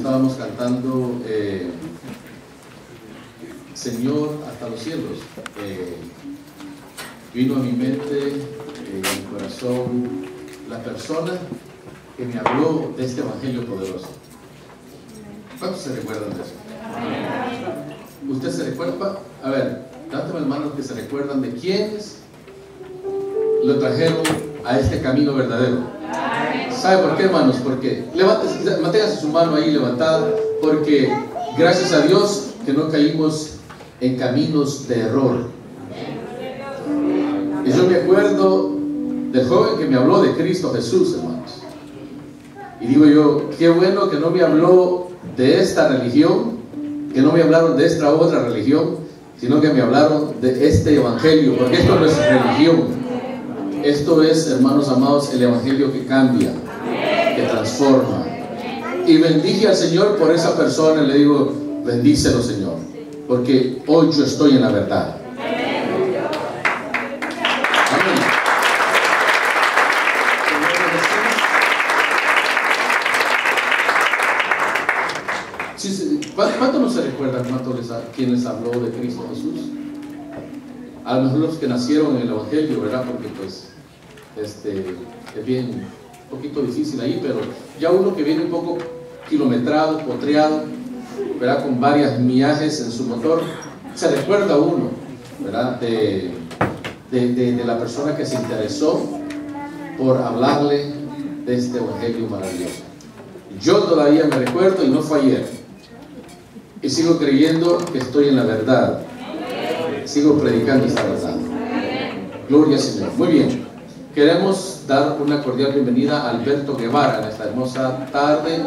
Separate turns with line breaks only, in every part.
estábamos cantando Señor hasta los cielos, vino a mi mente, a mi corazón, la persona que me habló de este evangelio poderoso. ¿Cuántos se recuerdan de eso? ¿Usted se recuerda? A ver, levántame las manos que se recuerdan de quiénes lo trajeron a este camino verdadero. ¿Sabe por qué, hermanos? Porque manténgase su mano ahí levantada, porque gracias a Dios que no caímos en caminos de error. Y yo me acuerdo del joven que me habló de Cristo Jesús, hermanos. Y digo yo, qué bueno que no me habló de esta religión, que no me hablaron de esta otra religión, sino que me hablaron de este evangelio, porque esto no es religión. Esto es, hermanos amados, el evangelio que cambia, que transforma. Y bendije al Señor por esa persona y le digo, bendícelo, Señor, porque hoy yo estoy en la verdad. Amén. ¿Cuánto no se recuerdan quién les habló de Cristo Jesús? A lo mejor los que nacieron en el evangelio, ¿verdad? Porque pues es bien un poquito difícil ahí, pero ya uno que viene un poco kilometrado, potreado, ¿verdad? Con varias millajes en su motor, se recuerda uno, ¿verdad? De la persona que se interesó por hablarle de este evangelio maravilloso. Yo todavía me recuerdo y no fue ayer. Y sigo creyendo que estoy en la verdad. Sigo predicando esta verdad. Gloria al Señor. Muy bien. Queremos dar una cordial bienvenida a Alberto Guevara en esta hermosa tarde.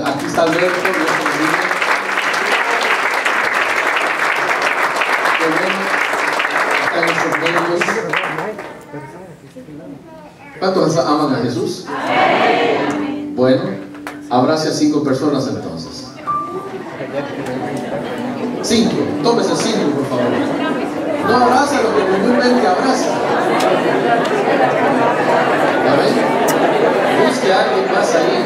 Aquí está Alberto. Está en nuestros medios. ¿Cuántos aman a Jesús? Bueno, abrace a 5 personas entonces. 5, tómese 5 por favor. No abraza lo que comúnmente abraza. ¿Ya ven? Busque a alguien más ahí.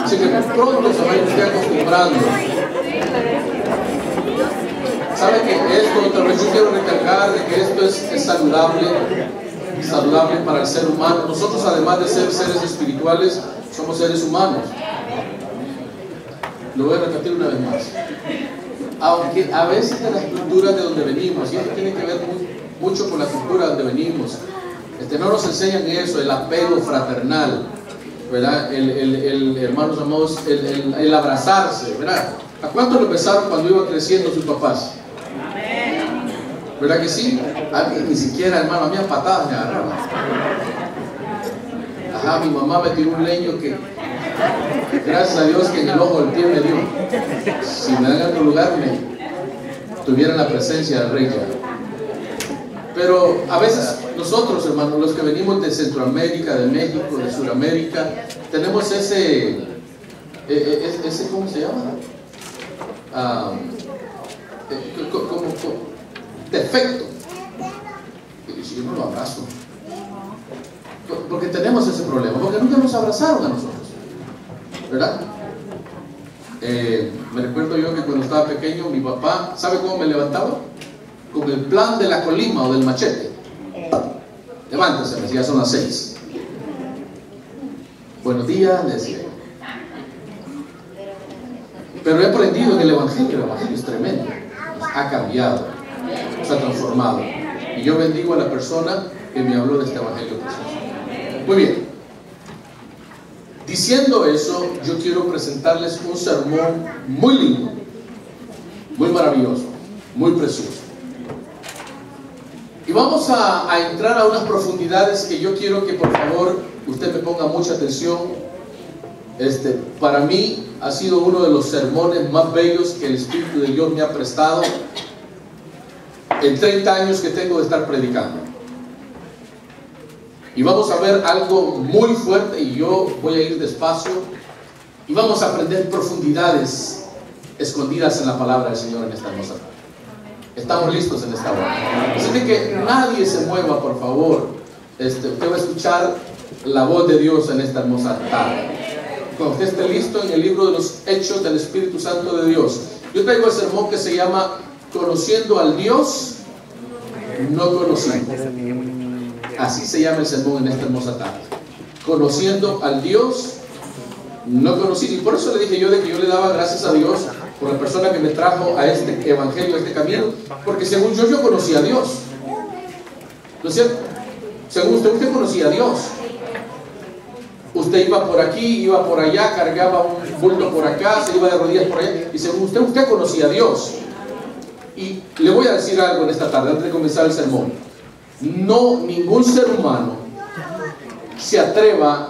Así que pronto se va a ir acostumbrando. ¿Sabe que esto, otra vez yo quiero recalcar de que esto es saludable para el ser humano? Nosotros, además de ser seres espirituales, somos seres humanos. Lo voy a repetir una vez más. Aunque a veces de las culturas de donde venimos, y esto tiene que ver mucho con la cultura de donde venimos, no nos enseñan eso, el apego fraternal, ¿verdad? Hermanos amados, el abrazarse, ¿verdad? ¿A cuánto lo empezaron cuando iban creciendo sus papás? ¿Verdad que sí? A mí ni siquiera, hermano, a mí a patadas me agarraban. Ajá, mi mamá me tiró un leño que, gracias a Dios, que en el ojo del pie me dio. Si me dan en otro lugar, tuviera la presencia del rey ya. Pero a veces nosotros, hermanos, los que venimos de Centroamérica, de México, de Sudamérica, tenemos ese ¿cómo se llama? Como defecto. Y si yo no lo abrazo, porque tenemos ese problema, porque nunca nos abrazaron a nosotros, ¿verdad? Me recuerdo yo que cuando estaba pequeño, mi papá, ¿sabe cómo me levantaba? Con el plan de la colima o del machete. Levántese, me decía, son las 6. Buenos días, le decía. Pero he aprendido que el evangelio es tremendo. Nos ha cambiado, nos ha transformado. Y yo bendigo a la persona que me habló de este evangelio precioso. Muy bien. Diciendo eso, yo quiero presentarles un sermón muy lindo, muy maravilloso, muy precioso. Y vamos a entrar a unas profundidades que yo quiero que por favor usted me ponga mucha atención. Para mí ha sido uno de los sermones más bellos que el Espíritu de Dios me ha prestado en 30 años que tengo de estar predicando. Y vamos a ver algo muy fuerte, y yo voy a ir despacio, y vamos a aprender profundidades escondidas en la palabra del Señor en esta hermosa tarde. Estamos listos en esta hora. Así que nadie se mueva, por favor. Usted va a escuchar la voz de Dios en esta hermosa tarde. Cuando usted esté listo, en el libro de los Hechos del Espíritu Santo de Dios, yo traigo el sermón que se llama Conociendo al Dios no conocido. Así se llama el sermón en esta hermosa tarde. Conociendo al Dios no conocido. Y por eso le dije yo de que yo le daba gracias a Dios por la persona que me trajo a este evangelio, a este camino, porque según yo conocía a Dios. ¿No es cierto? Según usted conocía a Dios. Usted iba por aquí, iba por allá, cargaba un bulto por acá, se iba de rodillas por allá, y según usted conocía a Dios. Y le voy a decir algo en esta tarde, antes de comenzar el sermón. No, ningún ser humano se atreva,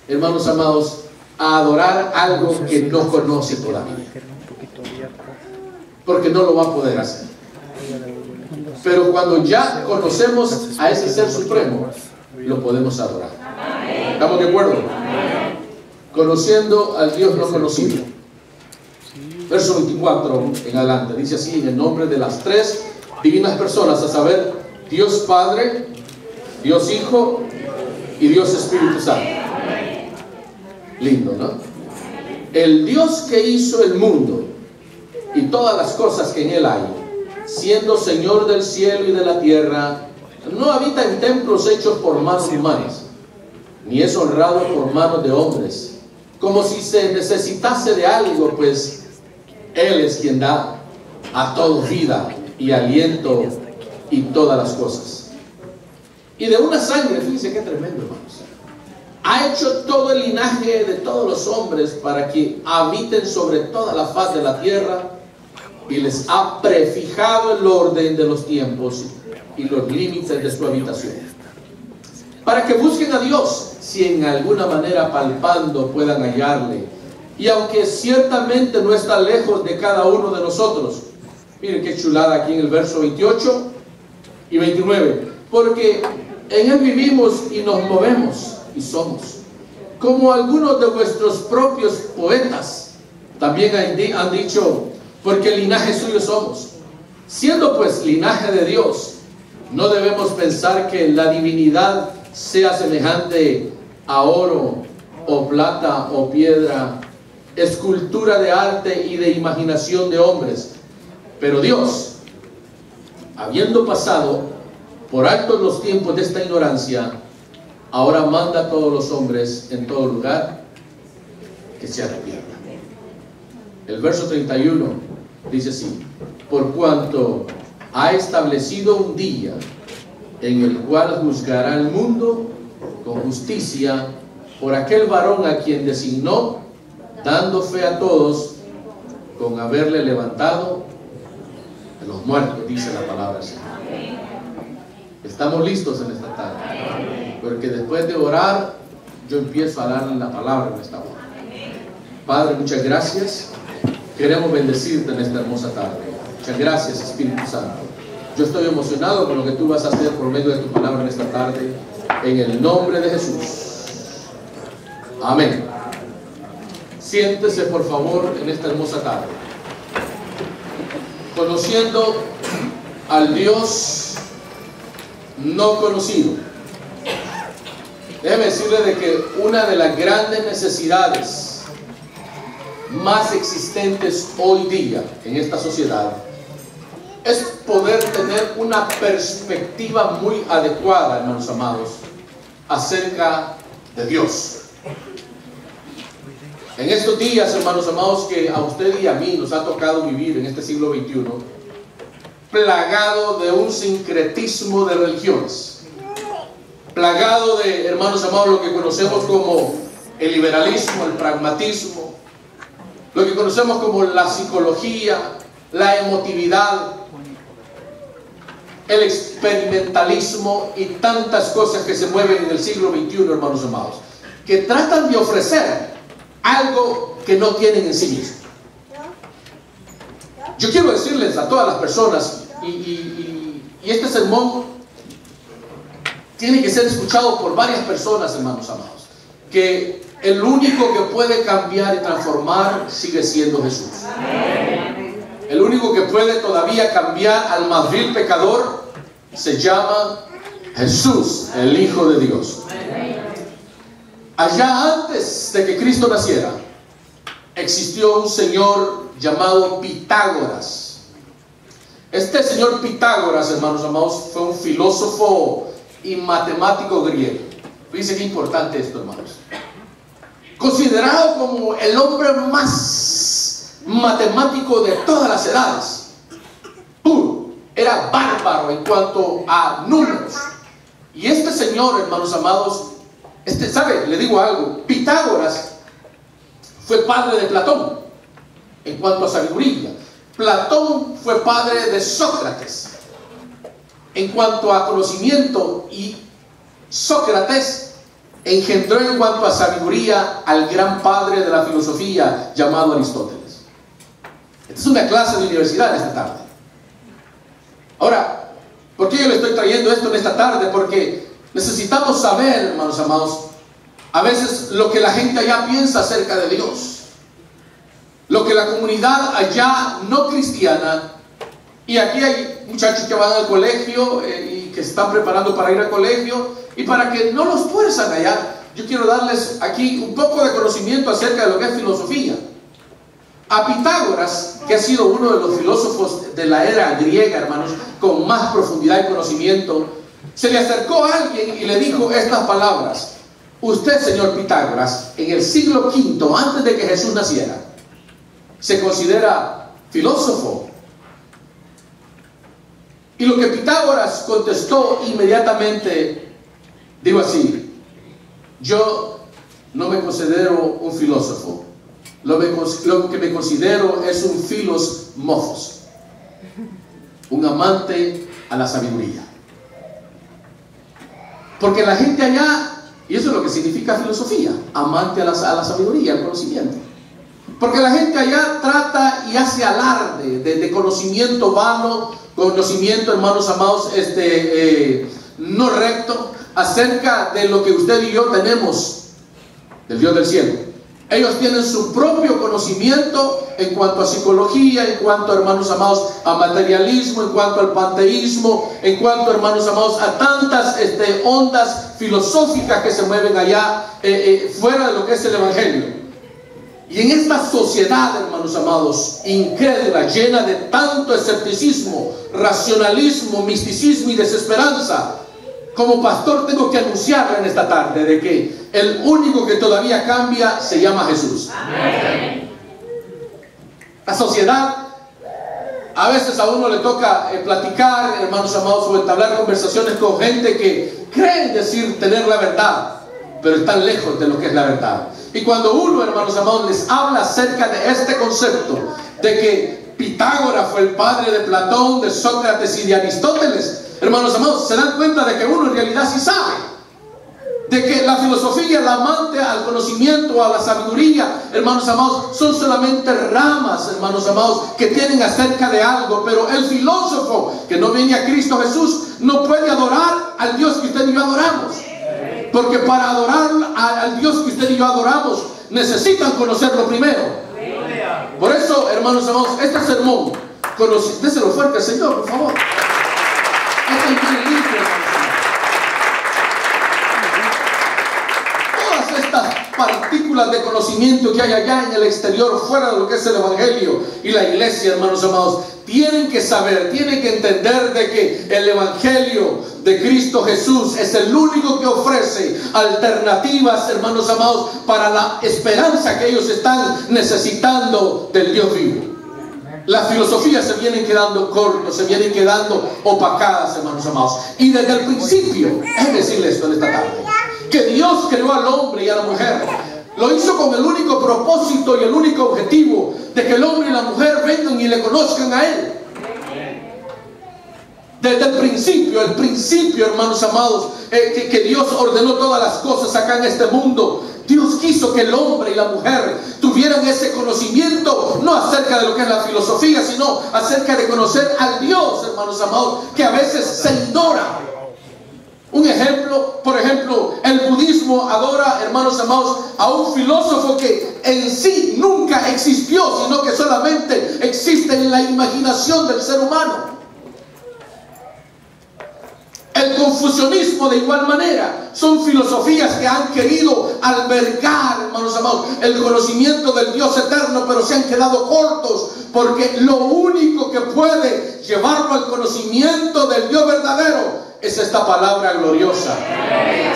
hermanos amados, a adorar algo que no conoce todavía, porque no lo va a poder hacer. Pero cuando ya conocemos a ese ser supremo, lo podemos adorar. ¿Estamos de acuerdo? Conociendo al Dios no conocido. Verso 24 en adelante dice así: en el nombre de las tres divinas personas, a saber, Dios Padre, Dios Hijo y Dios Espíritu Santo. Lindo, ¿no? El Dios que hizo el mundo y todas las cosas que en él hay, siendo Señor del cielo y de la tierra, no habita en templos hechos por manos humanas, ni es honrado por manos de hombres, como si se necesitase de algo, pues Él es quien da a todos vida y aliento y todas las cosas. Y de una sangre, fíjense qué tremendo, hermanos, ha hecho todo el linaje de todos los hombres para que habiten sobre toda la faz de la tierra, y les ha prefijado el orden de los tiempos y los límites de su habitación, para que busquen a Dios, si en alguna manera palpando puedan hallarle. Y aunque ciertamente no está lejos de cada uno de nosotros. Miren qué chulada aquí en el verso 28 y 29. Porque en Él vivimos y nos movemos y somos, como algunos de vuestros propios poetas también han dicho, porque linaje suyo somos. Siendo pues linaje de Dios, no debemos pensar que la divinidad sea semejante a oro o plata o piedra, escultura de arte y de imaginación de hombres. Pero Dios, habiendo pasado por alto los tiempos de esta ignorancia, ahora manda a todos los hombres en todo lugar que se arrepientan. El verso 31 dice así: por cuanto ha establecido un día en el cual juzgará al mundo con justicia por aquel varón a quien designó, dando fe a todos con haberle levantado de los muertos, dice la palabra del Señor. Estamos listos en esta tarde, porque después de orar yo empiezo a darle la palabra en esta hora. Padre, muchas gracias. Queremos bendecirte en esta hermosa tarde. Muchas gracias, Espíritu Santo. Yo estoy emocionado con lo que tú vas a hacer por medio de tu palabra en esta tarde, en el nombre de Jesús. Amén. Siéntese por favor en esta hermosa tarde. Conociendo al Dios no conocido. Déjeme decirle de que una de las grandes necesidades más existentes hoy día en esta sociedad es poder tener una perspectiva muy adecuada, hermanos amados, acerca de Dios. En estos días, hermanos amados, que a usted y a mí nos ha tocado vivir en este siglo XXI, plagado de un sincretismo de religiones, plagado de, hermanos amados, lo que conocemos como el liberalismo, el pragmatismo, lo que conocemos como la psicología, la emotividad, el experimentalismo y tantas cosas que se mueven en el siglo XXI, hermanos amados, que tratan de ofrecer algo que no tienen en sí mismos. Yo quiero decirles a todas las personas, y este sermón tiene que ser escuchado por varias personas, hermanos amados, que el único que puede cambiar y transformar sigue siendo Jesús. El único que puede todavía cambiar al más vil pecador se llama Jesús, el Hijo de Dios. Allá antes de que Cristo naciera, existió un señor llamado Pitágoras. Este señor Pitágoras, hermanos amados, fue un filósofo y matemático griego. Fíjense qué importante esto, hermanos. Considerado como el hombre más matemático de todas las edades. Era bárbaro en cuanto a números. Y este señor, hermanos amados, ¿sabe? Le digo algo. Pitágoras fue padre de Platón en cuanto a sabiduría. Platón fue padre de Sócrates en cuanto a conocimiento, y Sócrates engendró en cuanto a sabiduría al gran padre de la filosofía llamado Aristóteles. Esta es una clase de universidad esta tarde. Ahora, ¿por qué yo le estoy trayendo esto en esta tarde? Porque necesitamos saber, hermanos amados, a veces lo que la gente allá piensa acerca de Dios, lo que la comunidad allá no cristiana, y aquí hay muchachos que van al colegio y que se están preparando para ir al colegio, y para que no los tuerzan allá, yo quiero darles aquí un poco de conocimiento acerca de lo que es filosofía. A Pitágoras, que ha sido uno de los filósofos de la era griega, hermanos, con más profundidad y conocimiento, se le acercó a alguien y le dijo estas palabras: usted, señor Pitágoras, en el siglo V, antes de que Jesús naciera, se considera filósofo. Y lo que Pitágoras contestó inmediatamente, digo así: yo no me considero un filósofo. Lo que me considero es un filos mofos, un amante a la sabiduría. Porque la gente allá, y eso es lo que significa filosofía, amante a la sabiduría, al conocimiento. Porque la gente allá trata y hace alarde de conocimiento vano, conocimiento, hermanos amados, no recto, acerca de lo que usted y yo tenemos del Dios del cielo. Ellos tienen su propio conocimiento en cuanto a psicología, en cuanto, hermanos amados, a materialismo, en cuanto al panteísmo, en cuanto, hermanos amados, a tantas ondas filosóficas que se mueven allá fuera de lo que es el Evangelio. Y en esta sociedad, hermanos amados, incrédula, llena de tanto escepticismo, racionalismo, misticismo y desesperanza, como pastor tengo que anunciarle en esta tarde de que el único que todavía cambia se llama Jesús. Amén. La sociedad, a veces a uno le toca platicar, hermanos amados, o entablar conversaciones con gente que creen decir tener la verdad, pero están lejos de lo que es la verdad. Y cuando uno, hermanos amados, les habla acerca de este concepto de que Pitágoras fue el padre de Platón, de Sócrates y de Aristóteles, hermanos amados, se dan cuenta de que uno en realidad sí sabe, de que la filosofía, la amante al conocimiento, a la sabiduría, hermanos amados, son solamente ramas, hermanos amados, que tienen acerca de algo. Pero el filósofo que no viene a Cristo Jesús no puede adorar al Dios que usted y yo adoramos, porque para adorar al Dios que usted y yo adoramos necesitan conocerlo primero. Por eso, hermanos amados, este sermón, déselo fuerte al Señor, por favor. Todas estas partículas de conocimiento que hay allá en el exterior, fuera de lo que es el Evangelio y la iglesia, hermanos amados, tienen que saber, tienen que entender de que el Evangelio de Cristo Jesús es el único que ofrece alternativas, hermanos amados, para la esperanza que ellos están necesitando del Dios vivo. Las filosofías se vienen quedando cortas, se vienen quedando opacadas, hermanos amados. Y desde el principio, es decirle esto en esta tarde, que Dios creó al hombre y a la mujer. lo hizo con el único propósito y el único objetivo de que el hombre y la mujer vengan y le conozcan a Él. Desde el principio, hermanos amados, que Dios ordenó todas las cosas acá en este mundo. Dios quiso que el hombre y la mujer tuvieran ese conocimiento, no acerca de lo que es la filosofía, sino acerca de conocer al Dios, hermanos amados, que a veces se ignora. Un ejemplo, por ejemplo, el budismo adora, hermanos amados, a un filósofo que en sí nunca existió, sino que solamente existe en la imaginación del ser humano. El confucianismo de igual manera son filosofías que han querido albergar, hermanos amados, el conocimiento del Dios eterno, pero se han quedado cortos, porque lo único que puede llevarlo al conocimiento del Dios verdadero es esta palabra gloriosa,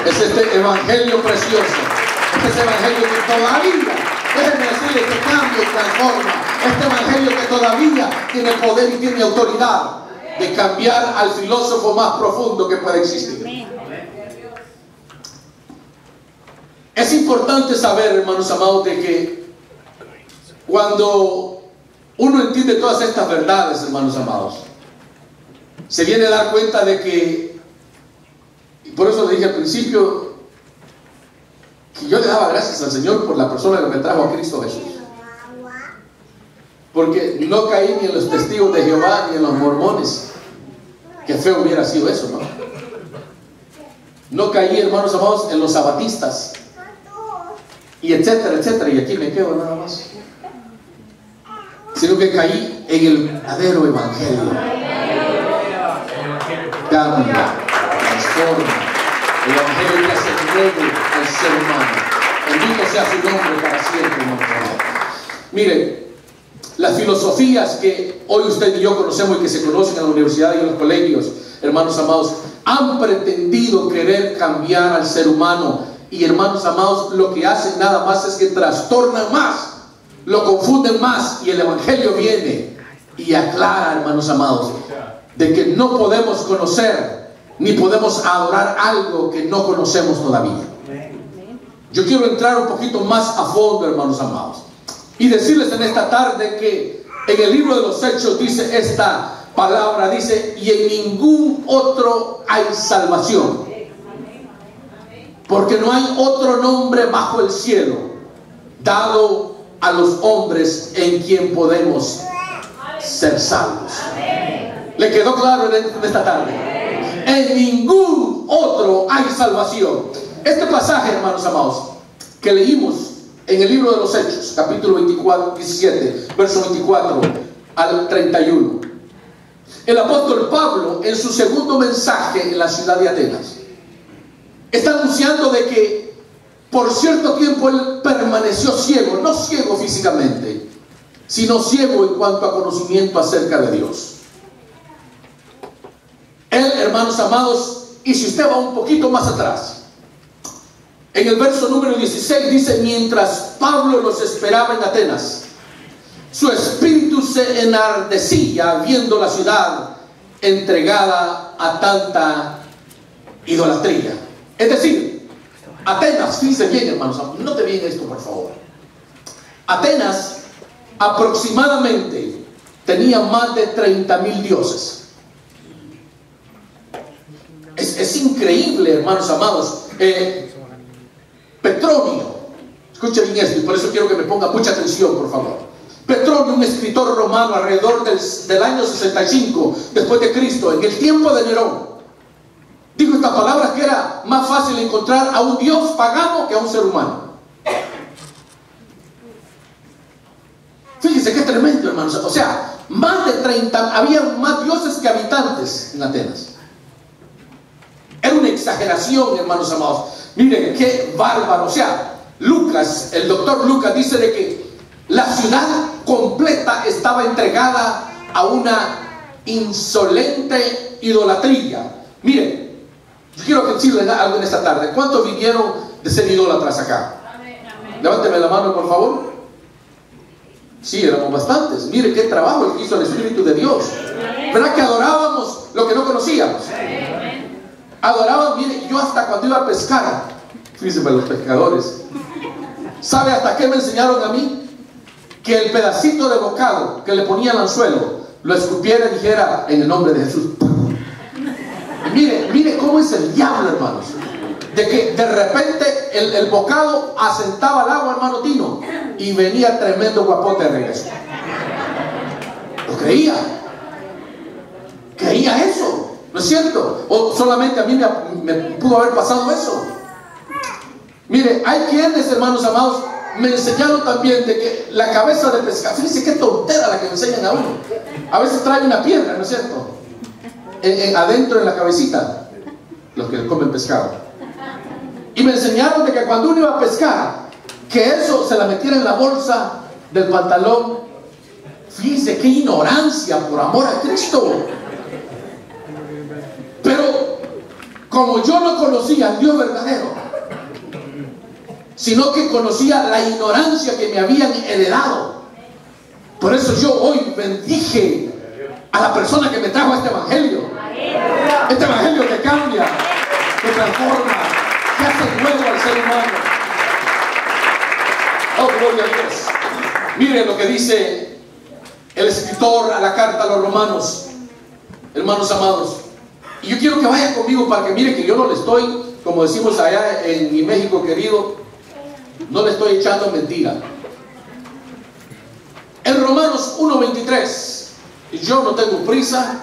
es este evangelio precioso, es este evangelio que todavía, déjenme decirles, que cambia y transforma, este evangelio que todavía tiene poder y tiene autoridad de cambiar al filósofo más profundo que puede existir. Es importante saber, hermanos amados, de que cuando uno entiende todas estas verdades, hermanos amados, se viene a dar cuenta de que, y por eso le dije al principio, que yo le daba gracias al Señor por la persona que me trajo a Cristo Jesús. Porque no caí ni en los testigos de Jehová ni en los mormones. Qué feo hubiera sido eso, ¿no? No caí, hermanos amados, en los sabatistas, y etcétera, etcétera. Y aquí me quedo nada más. Sino que caí en el verdadero evangelio. Cambia, transforma. El evangelio que hace nuevo al ser humano. Bendito sea su nombre para siempre, hermano. Miren, las filosofías que hoy usted y yo conocemos y que se conocen en la universidad y en los colegios, hermanos amados, han pretendido querer cambiar al ser humano. Y hermanos amados, lo que hacen nada más es que trastornan más, lo confunden más. Y el evangelio viene y aclara, hermanos amados, de que no podemos conocer ni podemos adorar algo que no conocemos todavía. Yo quiero entrar un poquito más a fondo, hermanos amados, y decirles en esta tarde que en el libro de los Hechos dice esta palabra, dice: y en ningún otro hay salvación, porque no hay otro nombre bajo el cielo dado a los hombres en quien podemos ser salvos. ¿Le quedó claro en esta tarde? En ningún otro hay salvación. Este pasaje, hermanos amados, que leímos en el libro de los Hechos, capítulo 17, verso 24 al 31. El apóstol Pablo, en su segundo mensaje en la ciudad de Atenas, está anunciando de que por cierto tiempo él permaneció ciego, no ciego físicamente, sino ciego en cuanto a conocimiento acerca de Dios. Él, hermanos amados, y si usted va un poquito más atrás, en el verso número 16 dice: mientras Pablo los esperaba en Atenas, su espíritu se enardecía viendo la ciudad entregada a tanta idolatría. Es decir, Atenas, fíjense bien, hermanos, note bien esto, por favor. Atenas aproximadamente tenía más de 30,000 dioses. Es increíble, hermanos amados. Petronio, escuchen bien esto, y por eso quiero que me ponga mucha atención, por favor. Petronio, un escritor romano alrededor del año 65 después de Cristo, en el tiempo de Nerón, dijo esta palabra, que era más fácil encontrar a un dios pagano que a un ser humano. Fíjense qué tremendo, hermanos. O sea, más de 30, había más dioses que habitantes en Atenas. Era una exageración, hermanos amados. Miren, qué bárbaro. O sea, Lucas, el doctor Lucas dice de que la ciudad completa estaba entregada a una insolente idolatría. Miren, yo quiero decirles algo en esta tarde. ¿Cuántos vinieron de ser idólatras acá? Levánteme la mano, por favor. Sí, éramos bastantes. Miren qué trabajo el que hizo el Espíritu de Dios. ¿Verdad que adorábamos lo que no conocíamos? Adoraban, mire, yo hasta cuando iba a pescar, fíjense, los pescadores ¿Sabe hasta qué me enseñaron a mí? Que el pedacito de bocado que le ponía al anzuelo lo escupiera y dijera en el nombre de Jesús. Y mire cómo es el diablo, hermanos. De que de repente el bocado asentaba el agua, hermano Tino, y venía tremendo guapote de regreso. Lo creía eso, ¿no es cierto? O solamente a mí me pudo haber pasado eso. Mire, hay quienes, hermanos amados, me enseñaron también de que la cabeza de pescado, fíjense qué tontera la que me enseñan a uno. A veces trae una piedra, ¿no es cierto? Adentro en la cabecita, los que comen pescado. Y me enseñaron de que cuando uno iba a pescar, que eso se la metiera en la bolsa del pantalón. Fíjense qué ignorancia, por amor a Cristo. Pero como yo no conocía al Dios verdadero, sino que conocía la ignorancia que me habían heredado, por eso yo hoy bendije a la persona que me trajo este evangelio que cambia, que transforma, que hace nuevo al ser humano. Oh, gloria a Dios. Mire lo que dice el escritor a la carta a los romanos, hermanos amados. Y yo quiero que vayan conmigo para que mire que yo no le estoy, como decimos allá en mi México querido, no le estoy echando mentira. En Romanos 1:23, yo no tengo prisa.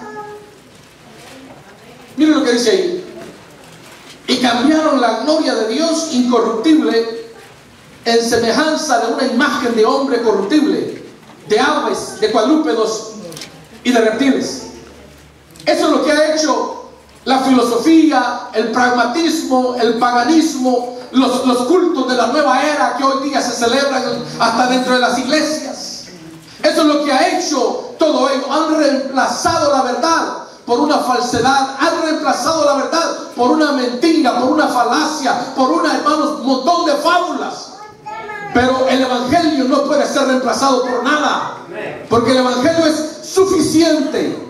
Miren lo que dice ahí. Y cambiaron la gloria de Dios incorruptible en semejanza de una imagen de hombre corruptible, de aves, de cuadrúpedos y de reptiles. Eso es lo que ha hecho la filosofía, el pragmatismo, el paganismo, los cultos de la nueva era que hoy día se celebran hasta dentro de las iglesias. Eso es lo que ha hecho todo ello. Han reemplazado la verdad por una falsedad, han reemplazado la verdad por una mentira, por una falacia, por una, hermanos, montón de fábulas. Pero el evangelio no puede ser reemplazado por nada, porque el evangelio es suficiente.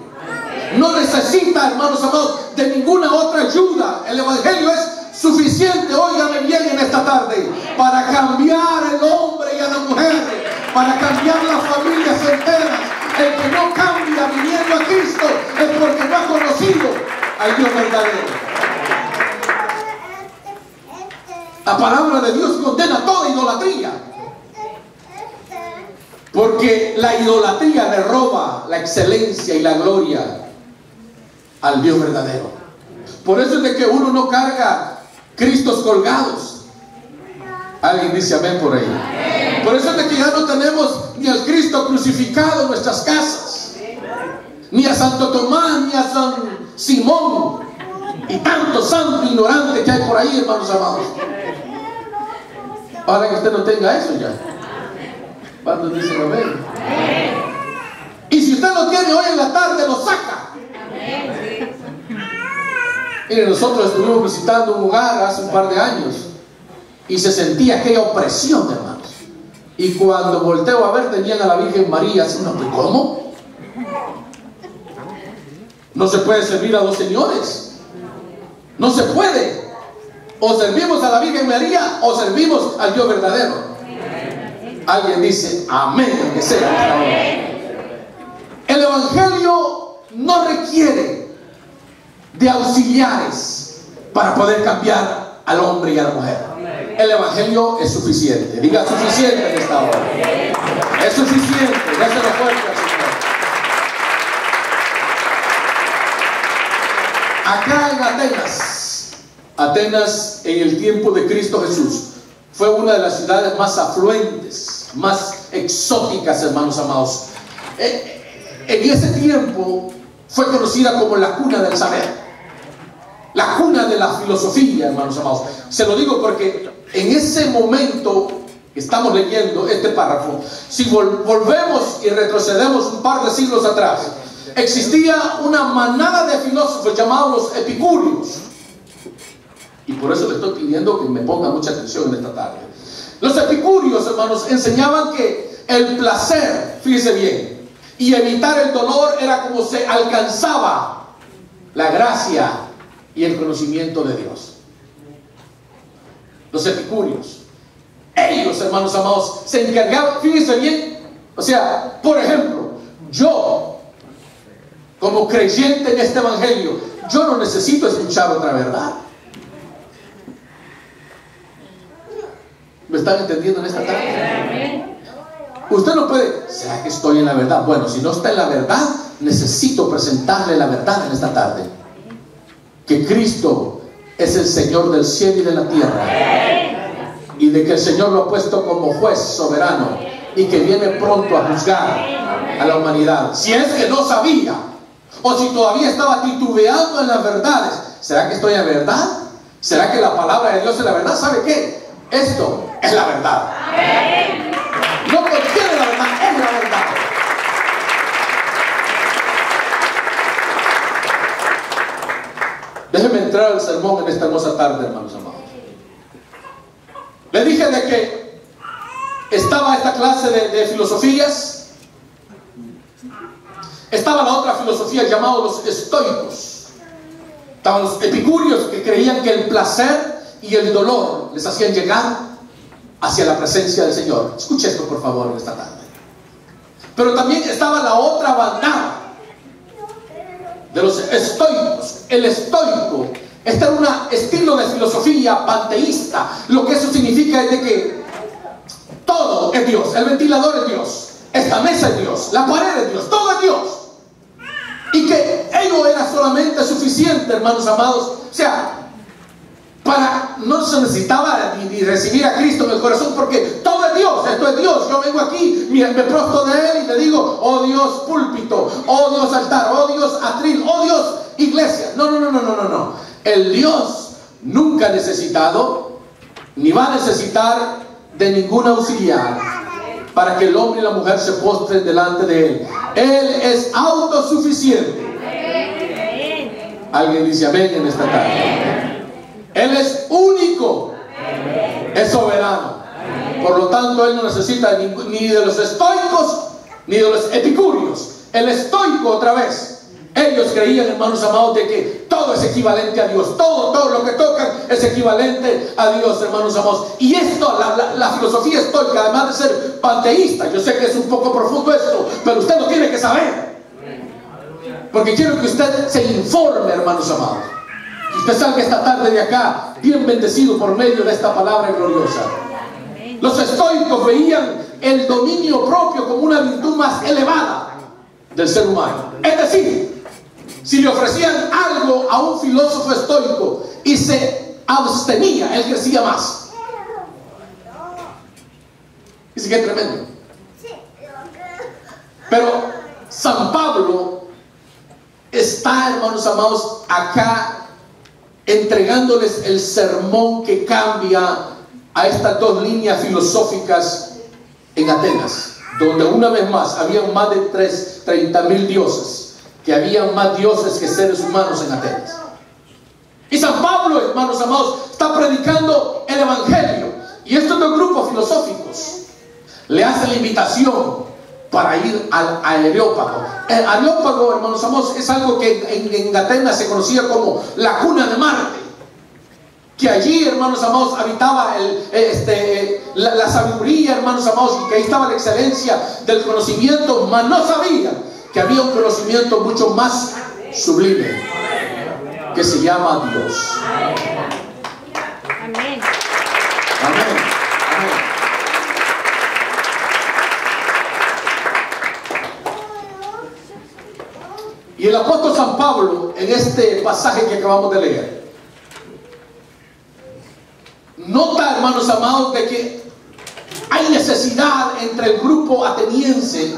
No necesita, hermanos amados, de ninguna otra ayuda. El evangelio es suficiente, óigame bien en esta tarde, para cambiar el hombre y a la mujer, para cambiar las familias enteras. El que no cambia viniendo a Cristo es porque no ha conocido al Dios verdadero. La palabra de Dios condena toda idolatría, porque la idolatría le roba la excelencia y la gloria al Dios verdadero. Por eso es de que uno no carga Cristos colgados. Alguien dice amén por ahí. Por eso es de que ya no tenemos ni al Cristo crucificado en nuestras casas, ni a Santo Tomás, ni a San Simón y tanto santo ignorante que hay por ahí, hermanos amados. Ahora que usted no tenga eso ya. ¿Cuántos dicen amén? Y si usted lo tiene hoy en la tarde, lo saca. Mire, nosotros estuvimos visitando un lugar hace un par de años y se sentía aquella opresión, hermanos. Y cuando volteo a ver, tenían a la Virgen María así, no, ¿cómo? No se puede servir a dos señores. No se puede. O servimos a la Virgen María o servimos al Dios verdadero. Alguien dice amén, que sea. El evangelio no requiere de auxiliares para poder cambiar al hombre y a la mujer. El evangelio es suficiente. Diga suficiente en esta hora. Es suficiente. Déselo fuerte al Señor. Acá en Atenas en el tiempo de Cristo Jesús, fue una de las ciudades más afluentes, más exóticas, hermanos amados. En ese tiempo fue conocida como la cuna del saber, la cuna de la filosofía, hermanos amados. Se lo digo porque en ese momento que estamos leyendo este párrafo, si volvemos y retrocedemos un par de siglos atrás, existía una manada de filósofos llamados los epicúreos. Y por eso le estoy pidiendo que me ponga mucha atención en esta tarde. Los epicúreos, hermanos, enseñaban que el placer, fíjese bien, y evitar el dolor era como se alcanzaba la gracia y el conocimiento de Dios. Los epicúreos. Ellos, hermanos amados, se encargaban, fíjense bien, o sea, por ejemplo, yo, como creyente en este evangelio, yo no necesito escuchar otra verdad. ¿Me están entendiendo en esta tarde? Usted no puede, ¿será que estoy en la verdad? Bueno, si no está en la verdad, necesito presentarle la verdad en esta tarde. Que Cristo es el Señor del cielo y de la tierra. Y de que el Señor lo ha puesto como juez soberano. Y que viene pronto a juzgar a la humanidad. Si es que no sabía, o si todavía estaba titubeando en las verdades, ¿será que estoy en la verdad? ¿Será que la palabra de Dios es la verdad? ¿Sabe qué? Esto es la verdad. No contiene la verdad, es la verdad. Déjenme entrar al sermón en esta hermosa tarde, hermanos amados. Le dije de que estaba esta clase de filosofías. Estaba la otra filosofía llamada los estoicos. Estaban los epicúreos, que creían que el placer y el dolor les hacían llegar hacia la presencia del Señor. Escuche esto, por favor, en esta tarde. Pero también estaba la otra bandada de los estoicos. El estoico, este era un estilo de filosofía panteísta. Lo que eso significa es de que todo es Dios. El ventilador es Dios, esta mesa es Dios, la pared es Dios, todo es Dios. Y que ello era solamente suficiente, hermanos amados. O sea, no se necesitaba ni recibir a Cristo en el corazón, porque todo es Dios, esto es Dios. Yo vengo aquí, me prostro de Él y le digo, oh Dios púlpito, oh Dios altar, oh Dios atril, oh Dios iglesia. No. El Dios nunca ha necesitado, ni va a necesitar de ningún auxiliar para que el hombre y la mujer se postren delante de Él. Él es autosuficiente. Alguien dice amén en esta tarde. Él es único, es soberano. Por lo tanto, Él no necesita ni de los estoicos ni de los epicúreos. El estoico, otra vez, ellos creían, hermanos amados, de que todo es equivalente a Dios. Todo lo que tocan es equivalente a Dios, hermanos amados. Y esto, la filosofía estoica, además de ser panteísta, yo sé que es un poco profundo esto, pero usted lo tiene que saber, porque quiero que usted se informe, hermanos amados. Y usted salga esta tarde de acá bien bendecido por medio de esta palabra gloriosa. Los estoicos veían el dominio propio como una virtud más elevada del ser humano. Es decir, si le ofrecían algo a un filósofo estoico y se abstenía, él crecía más. Dice que es tremendo. Pero San Pablo está, hermanos amados, acá entregándoles el sermón que cambia a estas dos líneas filosóficas en Atenas, donde una vez más habían más de 30,000 dioses, que habían más dioses que seres humanos en Atenas. Y San Pablo, hermanos amados, está predicando el evangelio, y estos dos grupos filosóficos le hacen la invitación para ir al Areópago. El Areópago, hermanos amados, es algo que en Atenas se conocía como la cuna de Marte. Que allí, hermanos amados, habitaba la sabiduría, hermanos amados, y que ahí estaba la excelencia del conocimiento, mas no sabían que había un conocimiento mucho más sublime, que se llama Dios. Amén. Amén. Y el apóstol San Pablo, en este pasaje que acabamos de leer, nota, hermanos amados, de que hay necesidad entre el grupo ateniense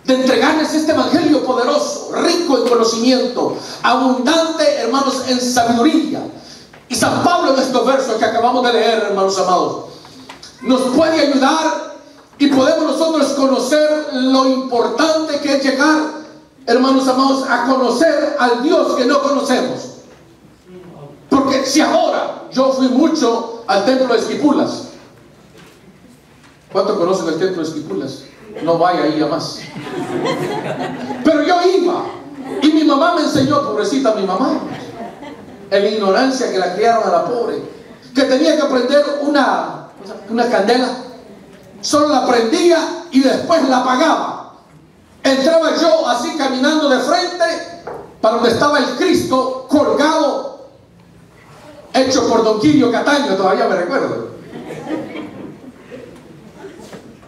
de entregarles este evangelio poderoso, rico en conocimiento, abundante, hermanos, en sabiduría. Y San Pablo, en estos versos que acabamos de leer, hermanos amados, nos puede ayudar, y podemos nosotros conocer lo importante que es llegar, hermanos amados, a conocer al Dios que no conocemos. Porque si ahora yo fui mucho al templo de Esquipulas, ¿cuántos conocen el templo de Esquipulas? No vaya ahí a más. Pero yo iba, y mi mamá me enseñó, pobrecita mi mamá, en la ignorancia que la criaron a la pobre, que tenía que aprender una una candela, solo la prendía y después la apagaba. Entraba yo así caminando de frente para donde estaba el Cristo colgado, hecho por Don Quirio Cataño, todavía me recuerdo.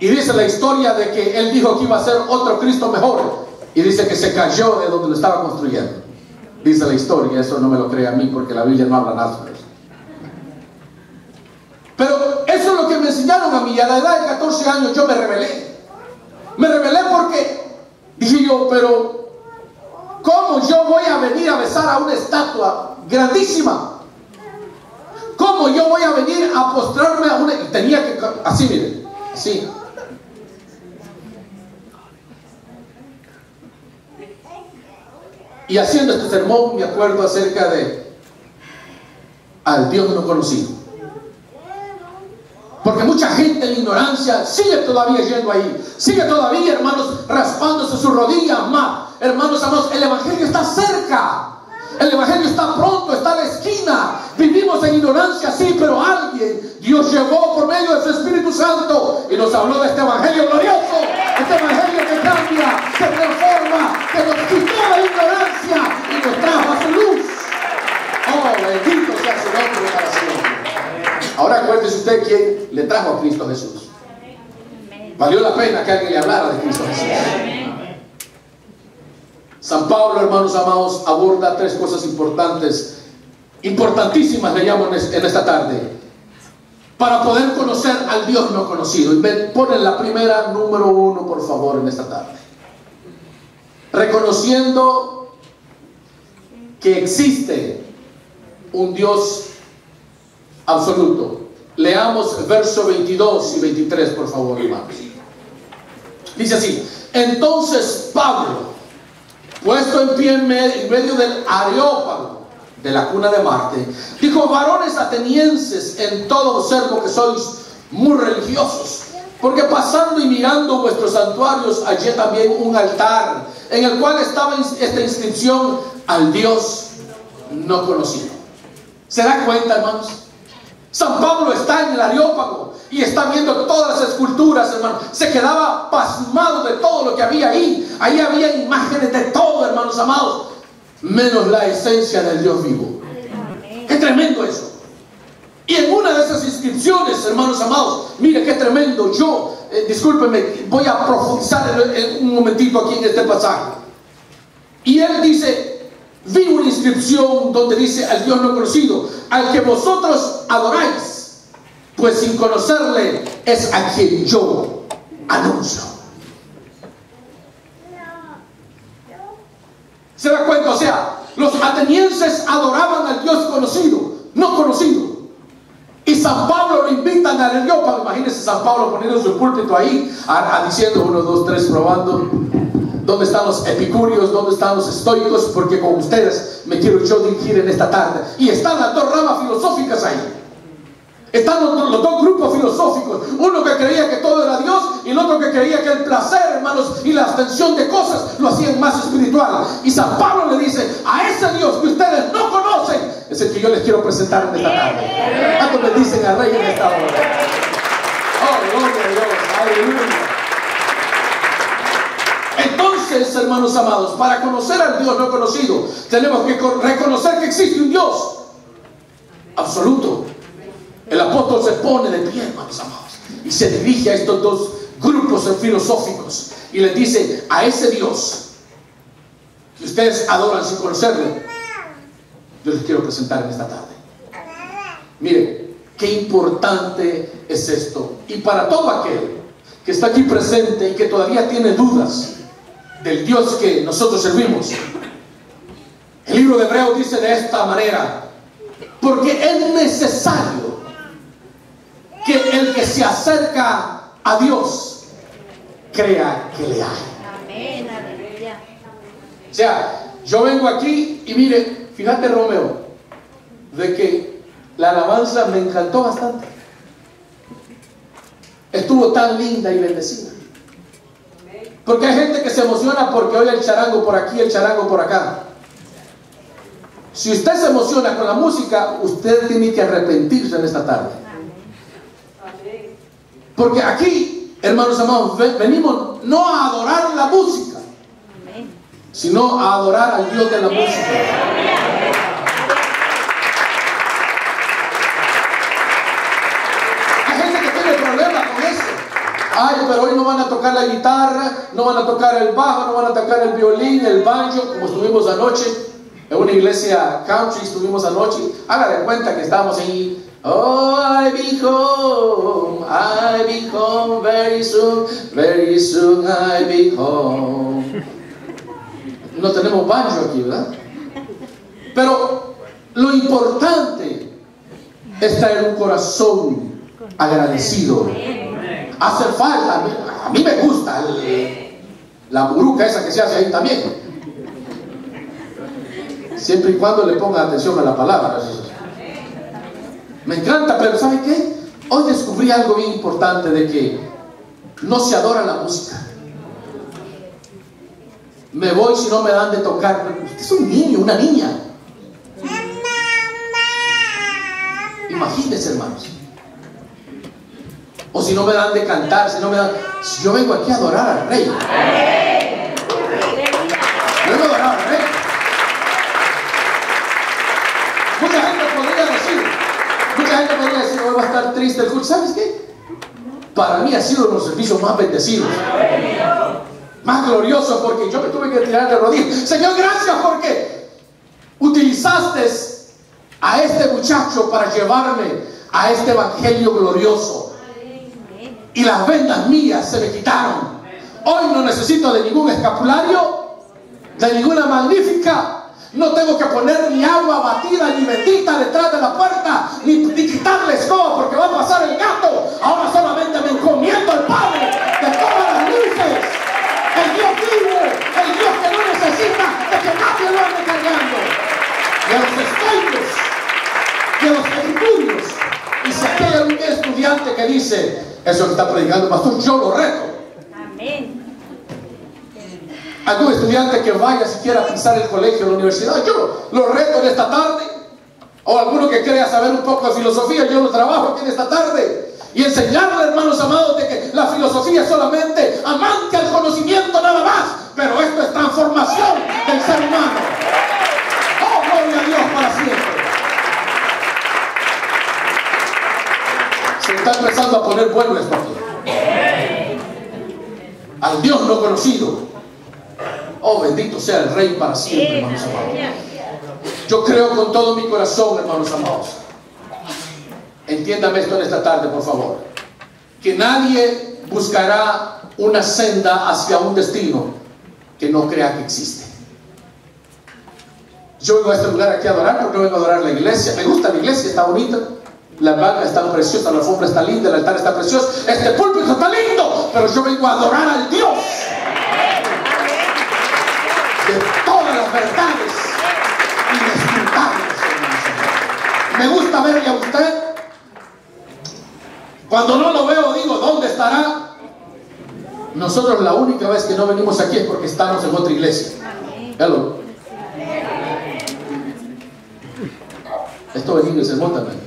Y dice la historia de que él dijo que iba a ser otro Cristo mejor, y dice que se cayó de donde lo estaba construyendo. Dice la historia, eso no me lo cree a mí porque la Biblia no habla nada sobre eso. Pero eso es lo que me enseñaron a mí. A la edad de 14 años yo me rebelé. Me rebelé porque dije yo, pero ¿cómo yo voy a venir a besar a una estatua grandísima? ¿Cómo yo voy a venir a postrarme a una? Y tenía que, así miren, así. Y haciendo este sermón me acuerdo acerca de al Dios no conocido. Porque mucha gente en la ignorancia sigue todavía yendo ahí. Sigue todavía, hermanos, raspándose sus rodillas más. Hermanos amados, el Evangelio está cerca. El Evangelio está pronto, está a la esquina. Vivimos en ignorancia, sí, pero alguien Dios llevó por medio de su Espíritu Santo y nos habló de este Evangelio glorioso. Este Evangelio que cambia, que transforma, que nos quitó la ignorancia y nos trajo a su luz. Oh, bendito sea su nombre para siempre. Ahora acuérdese usted quién le trajo a Cristo Jesús. Valió la pena que alguien le hablara de Cristo Jesús. San Pablo, hermanos amados, aborda tres cosas importantes, importantísimas le llamo en esta tarde, para poder conocer al Dios no conocido. Y me ponen la primera, número 1, por favor, en esta tarde. Reconociendo que existe un Dios absoluto. Leamos versos 22 y 23, por favor, hermanos. Dice así: entonces Pablo, puesto en pie en medio del Areópago, de la cuna de Marte, dijo: varones atenienses, en todo observo que sois muy religiosos, porque pasando y mirando vuestros santuarios hallé también un altar en el cual estaba esta inscripción: al Dios no conocido. ¿Se da cuenta, hermanos? San Pablo está en el Areópago y está viendo todas las esculturas, hermanos. Se quedaba pasmado de todo lo que había ahí. Ahí había imágenes de todo, hermanos amados, menos la esencia del Dios vivo. ¡Qué tremendo eso! Y en una de esas inscripciones, hermanos amados, mire qué tremendo. Yo, discúlpenme, voy a profundizar en un momentito aquí en este pasaje. Y él dice: vi una inscripción donde dice: al Dios no conocido, al que vosotros adoráis, pues sin conocerle es a quien yo anuncio. ¿Se da cuenta? O sea, los atenienses adoraban al Dios conocido, no conocido. Y San Pablo lo invitan al Areópago. Imagínense San Pablo poniendo su púlpito ahí, diciendo: 1, 2, 3, probando. ¿Dónde están los epicúreos? ¿Dónde están los estoicos? Porque con ustedes me quiero yo dirigir en esta tarde. Y están las dos ramas filosóficas ahí. Están los dos grupos filosóficos. Uno que creía que todo era Dios, y el otro que creía que el placer, hermanos, y la abstención de cosas lo hacían más espiritual. Y San Pablo le dice: a ese Dios que ustedes no conocen es el que yo les quiero presentar en esta tarde. ¿Cuántos le dicen al Rey en esta hora? Oh, gloria a Dios, aleluya. Entonces, hermanos amados, para conocer al Dios no conocido, tenemos que reconocer que existe un Dios absoluto. El apóstol se pone de pie, hermanos amados, y se dirige a estos dos grupos filosóficos y les dice: a ese Dios que ustedes adoran sin conocerle, yo les quiero presentar en esta tarde. Miren, qué importante es esto. Y para todo aquel que está aquí presente y que todavía tiene dudas del Dios que nosotros servimos, el libro de Hebreos dice de esta manera: porque es necesario que el que se acerca a Dios crea que le hay.
Amén, aleluya.
O sea, yo vengo aquí y mire, fíjate, Romeo, de que la alabanza me encantó bastante. Estuvo tan linda y bendecida. Porque hay gente que se emociona porque oye el charango por aquí, el charango por acá. Si usted se emociona con la música, usted tiene que arrepentirse en esta tarde. Porque aquí, hermanos amados, venimos no a adorar la música, sino a adorar al Dios de la música. Hay gente que tiene problemas con eso. Ay, pero hoy no van a tocar la guitarra, no van a tocar el bajo, no van a tocar el violín, el banjo, como estuvimos anoche en una iglesia country, estuvimos anoche. Haga de cuenta que estábamos ahí. Oh, I'll be home very soon I'll be home. No tenemos banjo aquí, ¿verdad? Pero lo importante es traer un corazón agradecido. Hace falta, a mí me gusta la buruca esa que se hace ahí también. Siempre y cuando le ponga atención a la palabra. Me encanta, pero ¿sabe qué? Hoy descubrí algo bien importante de que no se adora la música. Me voy si no me dan de tocar. Usted es un niño, una niña. Imagínense, hermanos. O si no me dan de cantar, si yo vengo aquí a adorar al Rey. Yo vengo a adorar al Rey. Mucha gente podría decir, hoy va a estar triste el culto. ¿Sabes qué? Para mí ha sido uno de los servicios más bendecidos, más gloriosos, porque yo me tuve que tirar de rodillas. Señor, gracias porque utilizaste a este muchacho para llevarme a este evangelio glorioso. Y las vendas mías se me quitaron. Hoy no necesito de ningún escapulario, de ninguna magnífica. No tengo que poner ni agua batida ni bendita detrás de la puerta, ni quitarle escoba porque va a pasar el gato. Ahora solamente me encomiendo al Padre de todas las luces, el Dios vivo, el Dios que no necesita de que nadie lo ande cargando, y a los estoicos y a los epicureos. Y si aquí hay algún estudiante que dice eso que está predicando el pastor, yo lo reto.
Amén.
Algún estudiante que vaya siquiera a pisar el colegio o la universidad, yo lo reto en esta tarde. O alguno que crea saber un poco de filosofía, yo lo trabajo aquí en esta tarde. Y enseñarle, hermanos amados, de que la filosofía es solamente amante al conocimiento nada más. Pero esto es transformación del ser humano. Oh, gloria a Dios para siempre. Se está empezando a poner bueno esto aquí. Al Dios no conocido. Oh, bendito sea el Rey para siempre, hermanos amados. Yo creo con todo mi corazón, hermanos amados. Entiéndame esto en esta tarde, por favor. Que nadie buscará una senda hacia un destino que no crea que existe. Yo vengo a este lugar aquí a adorar porque no vengo a adorar la iglesia. Me gusta la iglesia, está bonita. La banda está preciosa, la alfombra está linda, el altar está precioso, este púlpito está lindo. Pero yo vengo a adorar al Dios de todas las verdades inescrutables. Me gusta verle a usted. Cuando no lo veo digo, ¿dónde estará? Nosotros la única vez que no venimos aquí es porque estamos en otra iglesia. Hello. Esto benigno es el sermón también.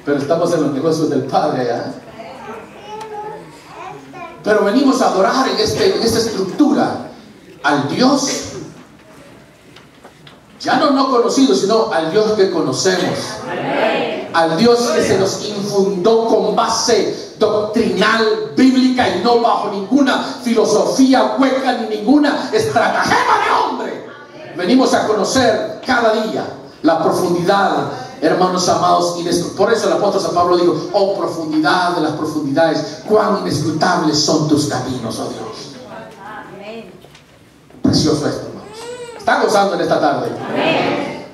Pero estamos en los negocios del Padre allá. Pero venimos a adorar en esta estructura al Dios ya no conocido, sino al Dios que conocemos, al Dios que se nos infundó con base doctrinal bíblica y no bajo ninguna filosofía hueca ni ninguna estratagema de hombre. Venimos a conocer cada día la profundidad, hermanos amados, por eso el apóstol San Pablo dijo, oh profundidad de las profundidades, cuán inescrutables son tus caminos, oh Dios. Precioso esto, hermanos. ¿Está gozando en esta tarde?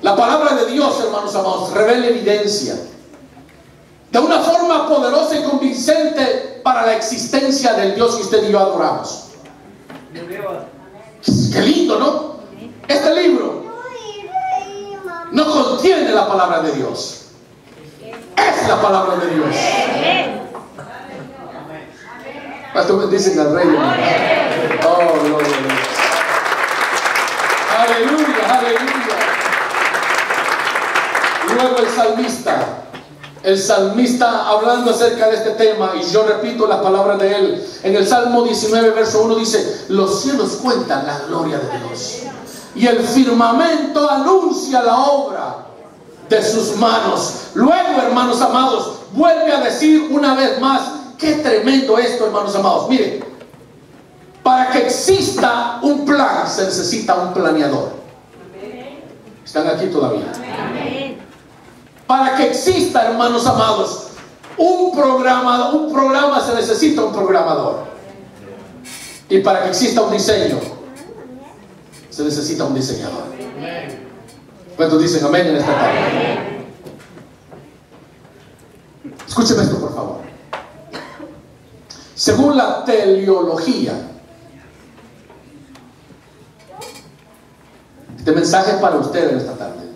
La palabra de Dios, hermanos amados, revela evidencia de una forma poderosa y convincente para la existencia del Dios que usted y yo adoramos. Qué lindo, ¿no? Este libro no contiene la palabra de Dios, es la palabra de Dios. Pastor, bendicen al Rey. Oh, gloria a Dios. Aleluya, aleluya. Luego el salmista el salmista hablando acerca de este tema, y yo repito las palabras de él, en el Salmo 19, verso 1 dice: los cielos cuentan la gloria de Dios, y el firmamento anuncia la obra de sus manos. Luego, hermanos amados, vuelve a decir una vez más, qué tremendo esto, hermanos amados. Miren, para que exista un plan se necesita un planeador. ¿Están aquí todavía? Para que exista, hermanos amados, un programa se necesita un programador. Y para que exista un diseño se necesita un diseñador. ¿Cuántos dicen amén en esta tarde? Escúcheme esto, por favor. Según la teleología, este mensaje es para usted en esta tarde.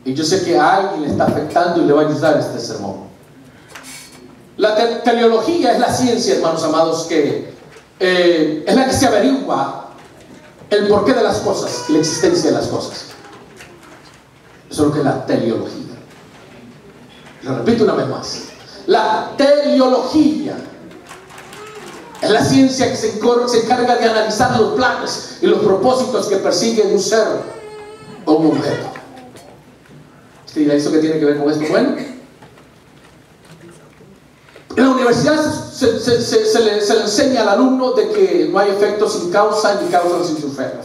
Y yo sé que a alguien le está afectando y le va a ayudar este sermón. La teleología es la ciencia, hermanos amados, que es la que se averigua el porqué de las cosas, la existencia de las cosas. Eso es lo que es la teleología. Lo repito una vez más. La teleología es la ciencia que se encarga de analizar los planes y los propósitos que persigue un ser o un objeto. ¿Usted dirá eso qué tiene que ver con esto? Bueno, en la universidad se le enseña al alumno de que no hay efectos sin causa ni causa sin su efecto.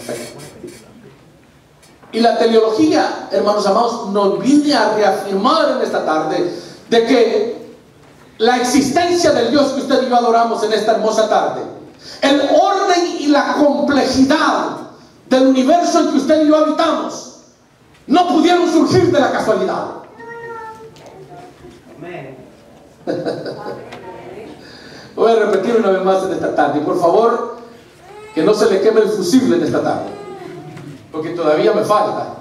Y la teleología, hermanos amados, nos viene a reafirmar en esta tarde de que la existencia del Dios que usted y yo adoramos en esta hermosa tarde, el orden y la complejidad del universo en que usted y yo habitamos, no pudieron surgir de la casualidad. Voy a repetir una vez más en esta tarde, y por favor, que no se le queme el fusible en esta tarde, porque todavía me falta.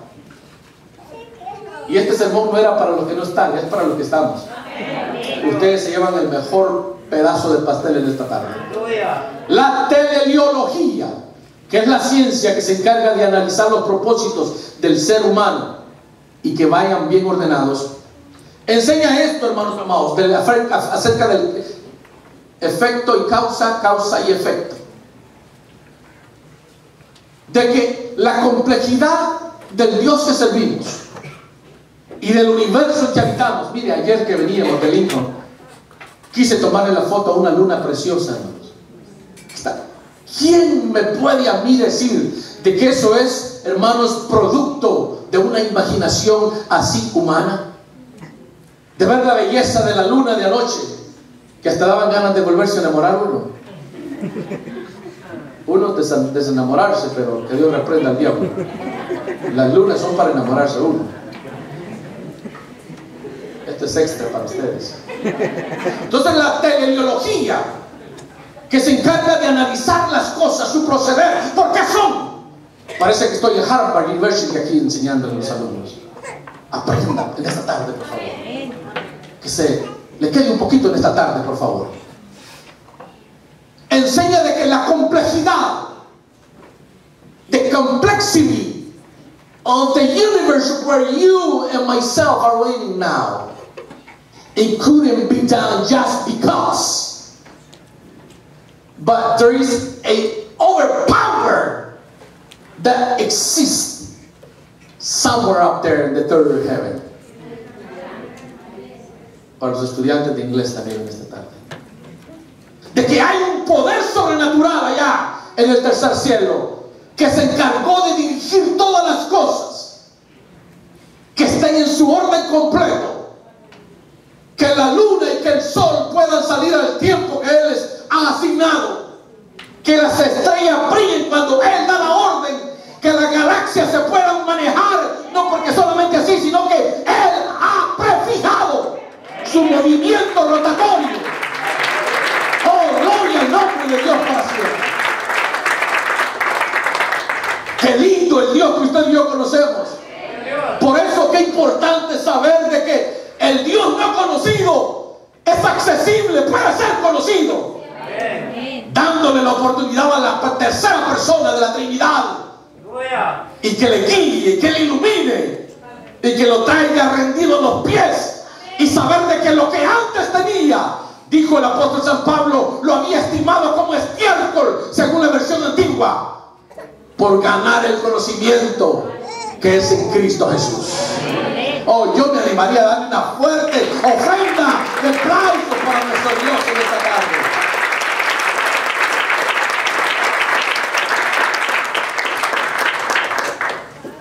Y este sermón no era para los que no están, es para los que estamos. Ustedes se llevan el mejor pedazo de pastel en esta tarde. La teleología, que es la ciencia que se encarga de analizar los propósitos del ser humano y que vayan bien ordenados, enseña esto, hermanos amados, acerca del efecto y causa y efecto. De que la complejidad del Dios que servimos y del universo en que habitamos. Mire, ayer que veníamos de Lincoln, quise tomarle la foto a una luna preciosa, hermanos. ¿Quién me puede a mí decir de que eso es, hermanos, producto de una imaginación así humana? De ver la belleza de la luna de anoche, que hasta daban ganas de volverse a enamorar uno desenamorarse, pero que Dios reprenda al diablo. Las lunas son para enamorarse uno. Este es extra para ustedes. Entonces la teleología, que se encarga de analizar las cosas, su proceder, ¿por qué son? Parece que estoy en Harvard University aquí enseñando a los alumnos. Aprendan en esta tarde, por favor. Que se le quede un poquito en esta tarde, por favor. Enseña de que la complejidad, the complexity of the universe where you and myself are living now, it couldn't be done just because, but there is a overpower that exists somewhere up there in the third heaven. Para los estudiantes de inglés también en esta tarde, de que hay un poder sobrenatural allá en el tercer cielo que se encargó de dirigir todas las cosas, que estén en su orden completo, que la luna y que el sol puedan salir al tiempo que Él les ha asignado, que las estrellas brillen cuando Él da la orden, que las galaxias se puedan manejar, no porque solamente así, sino que Él ha prefijado su movimiento rotatorio. Oh, gloria al nombre de Dios para siempre. Qué lindo el Dios que usted y yo conocemos. Por eso qué importante saber de que el Dios no conocido es accesible, puede ser conocido, dándole la oportunidad a la tercera persona de la Trinidad, y que le guíe, y que le ilumine, y que lo traiga rendido a los pies y saber de que lo que antes tenía, dijo el apóstol San Pablo, lo había estimado como estiércol, según la versión antigua, por ganar el conocimiento que es en Cristo Jesús. Oh, yo me animaría a darle una fuerte ofrenda de aplauso para nuestro Dios en esta tarde.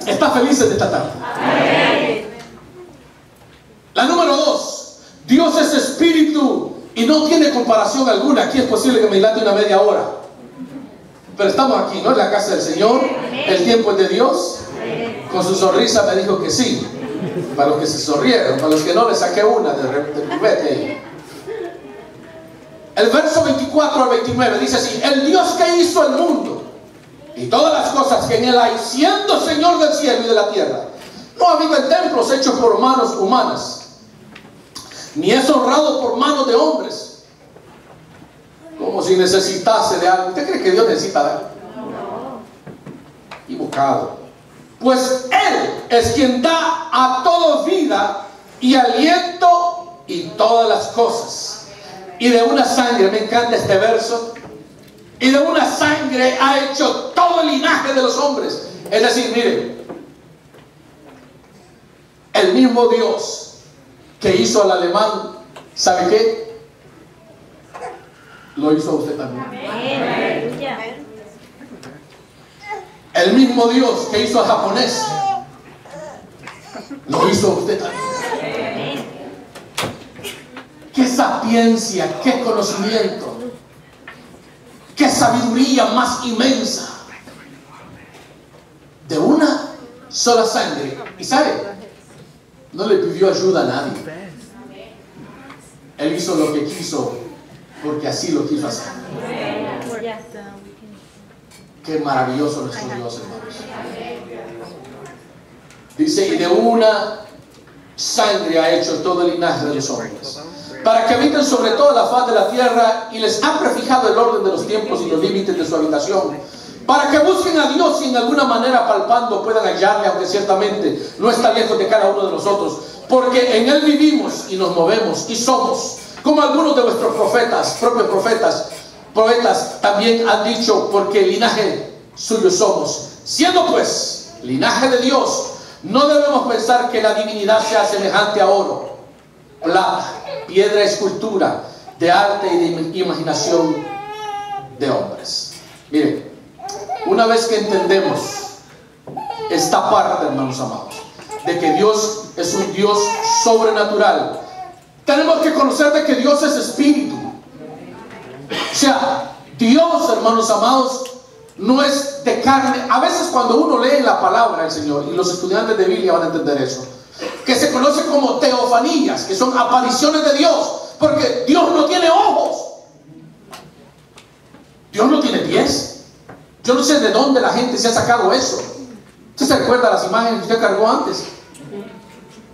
¿Está feliz en esta tarde? La número 2, Dios es espíritu y no tiene comparación alguna. Aquí es posible que me dilate una media hora, pero estamos aquí, ¿no? En la casa del Señor, el tiempo es de Dios. Con su sonrisa me dijo que sí. Para los que se sonrieron, para los que no, le saqué una de repente. El verso 24 al 29 dice así: el Dios que hizo el mundo y todas las cosas que en él hay, siendo Señor del cielo y de la tierra, no habita en templos hechos por manos humanas, ni es honrado por manos de hombres, como si necesitase de algo. ¿Usted cree que Dios necesita de algo? Equivocado. Pues Él es quien da a todos vida y aliento y todas las cosas. Y de una sangre, me encanta este verso, y de una sangre ha hecho todo el linaje de los hombres. Es decir, miren, el mismo Dios que hizo al alemán, ¿sabe qué? Lo hizo a usted también. El mismo Dios que hizo al japonés, lo hizo a usted también. Qué sapiencia, qué conocimiento, qué sabiduría más inmensa, de una sola sangre. Y sabe, no le pidió ayuda a nadie. Él hizo lo que quiso porque así lo quiso hacer. Qué maravilloso nuestro Dios, hermanos. Dice: y de una sangre ha hecho todo el linaje de los hombres, para que habiten sobre toda la faz de la tierra, y les ha prefijado el orden de los tiempos y los límites de su habitación, para que busquen a Dios y en alguna manera palpando puedan hallarle, aunque ciertamente no está lejos de cada uno de nosotros, porque en Él vivimos y nos movemos y somos, como algunos de vuestros profetas, propios poetas también han dicho, porque linaje suyo somos. Siendo pues linaje de Dios, no debemos pensar que la divinidad sea semejante a oro, plata, piedra, escultura, de arte y de imaginación de hombres. Miren, una vez que entendemos esta parte, hermanos amados, de que Dios es un Dios sobrenatural, tenemos que conocer de que Dios es espíritu. O sea, Dios, hermanos amados, no es de carne. A veces cuando uno lee la palabra del Señor, y los estudiantes de Biblia van a entender eso, que se conoce como teofanías, que son apariciones de Dios, porque Dios no tiene ojos, Dios no tiene pies. Yo no sé de dónde la gente se ha sacado eso. ¿Usted se recuerda las imágenes que usted cargó antes?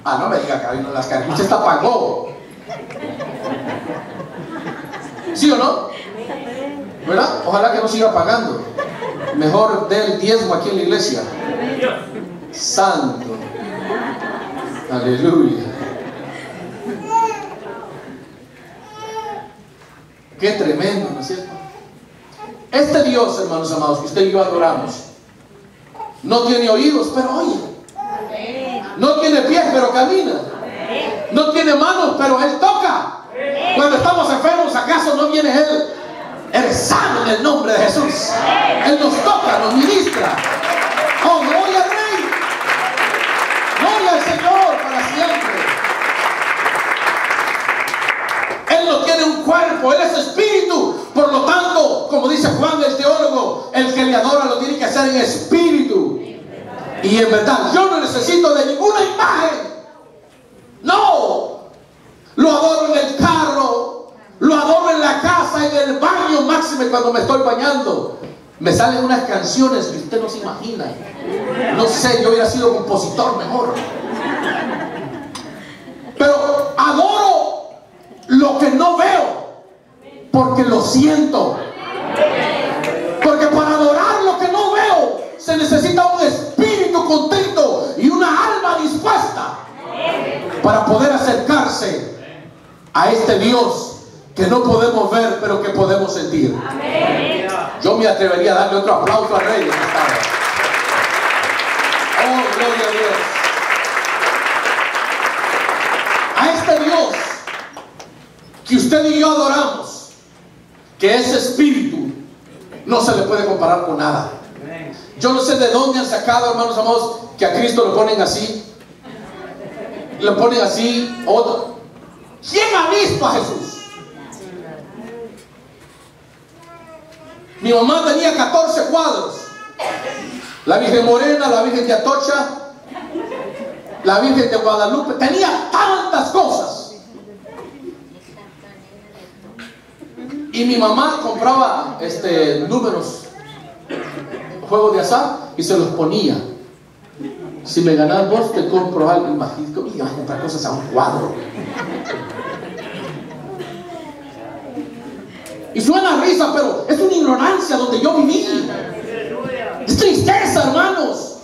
Ah, no me diga que las cargó, usted está pagó. ¿Sí o no? ¿Verdad? Ojalá que no siga pagando. Mejor dé el diezmo aquí en la iglesia. Santo. Aleluya. Qué tremendo, ¿no es cierto? Este Dios, hermanos amados, que usted y yo adoramos, no tiene oídos, pero oye. No tiene pies, pero camina. No tiene manos, pero Él toca. Cuando estamos enfermos, ¿acaso no viene Él? Eres sano en el nombre de Jesús. Él nos toca, nos ministra. Oh, gloria al Rey. Gloria al Señor para siempre. Él no tiene un cuerpo, Él es espíritu. Por lo tanto, como dice Juan el teólogo, el que le adora lo tiene que hacer en espíritu y en verdad. Yo no necesito de ninguna imagen. No. Lo adoro en el carro, lo adoro en la casa, en el baño, máxime cuando me estoy bañando. Me salen unas canciones que usted no se imagina. No sé, yo hubiera sido compositor mejor. Pero adoro lo que no veo, porque lo siento. Porque para adorar lo que no veo, se necesita un espíritu contento y una alma dispuesta para poder acercarse acercarse a este Dios que no podemos ver, pero que podemos sentir.
Amén.
Yo me atrevería a darle otro aplauso al Rey en esta tarde. Oh, gloria a Dios. A este Dios que usted y yo adoramos, que es espíritu, no se le puede comparar con nada. Yo no sé de dónde han sacado, hermanos amados, que a Cristo lo ponen así. Le ponen así. ¿Quién ha visto a Jesús? Mi mamá tenía 14 cuadros. La Virgen Morena, la Virgen de Atocha, la Virgen de Guadalupe. Tenía tantas cosas. Y mi mamá compraba números, juegos de azar, y se los ponía. Si me ganas vos, te compro algo. Imagínate, y vas a comprar cosas a un cuadro. Y suena risa, pero es una ignorancia donde yo viví. Es tristeza, hermanos.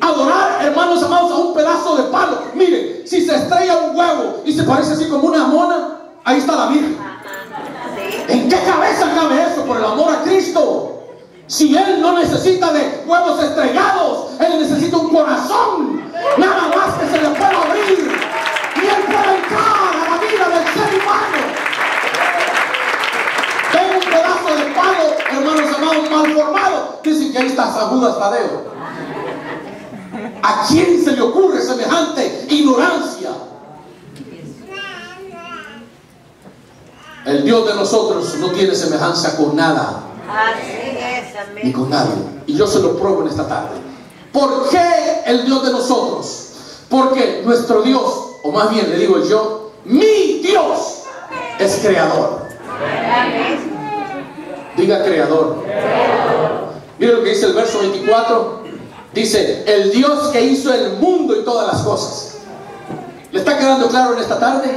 Adorar, hermanos amados, a un pedazo de palo. Mire, si se estrella un huevo y se parece así como una mona, ahí está la Virgen. ¿En qué cabeza cabe eso? Por el amor a Cristo. Si Él no necesita de huevos estrellados, Él necesita un corazón, nada más que se le pueda abrir, y Él puede entrar a la vida del ser humano. Ven un pedazo de palo, hermanos amados, mal formado. Dicen que ahí está San Judas Tadeo. ¿A quién se le ocurre semejante ignorancia? El Dios de nosotros no tiene semejanza con nada.
Así es, amén.
Ni con nadie. Y yo se lo pruebo en esta tarde. ¿Por qué el Dios de nosotros? Porque nuestro Dios, o más bien le digo yo, mi Dios es creador.
Amén.
Diga creador. Mire lo que dice el verso 24. Dice, el Dios que hizo el mundo y todas las cosas. ¿Le está quedando claro en esta tarde?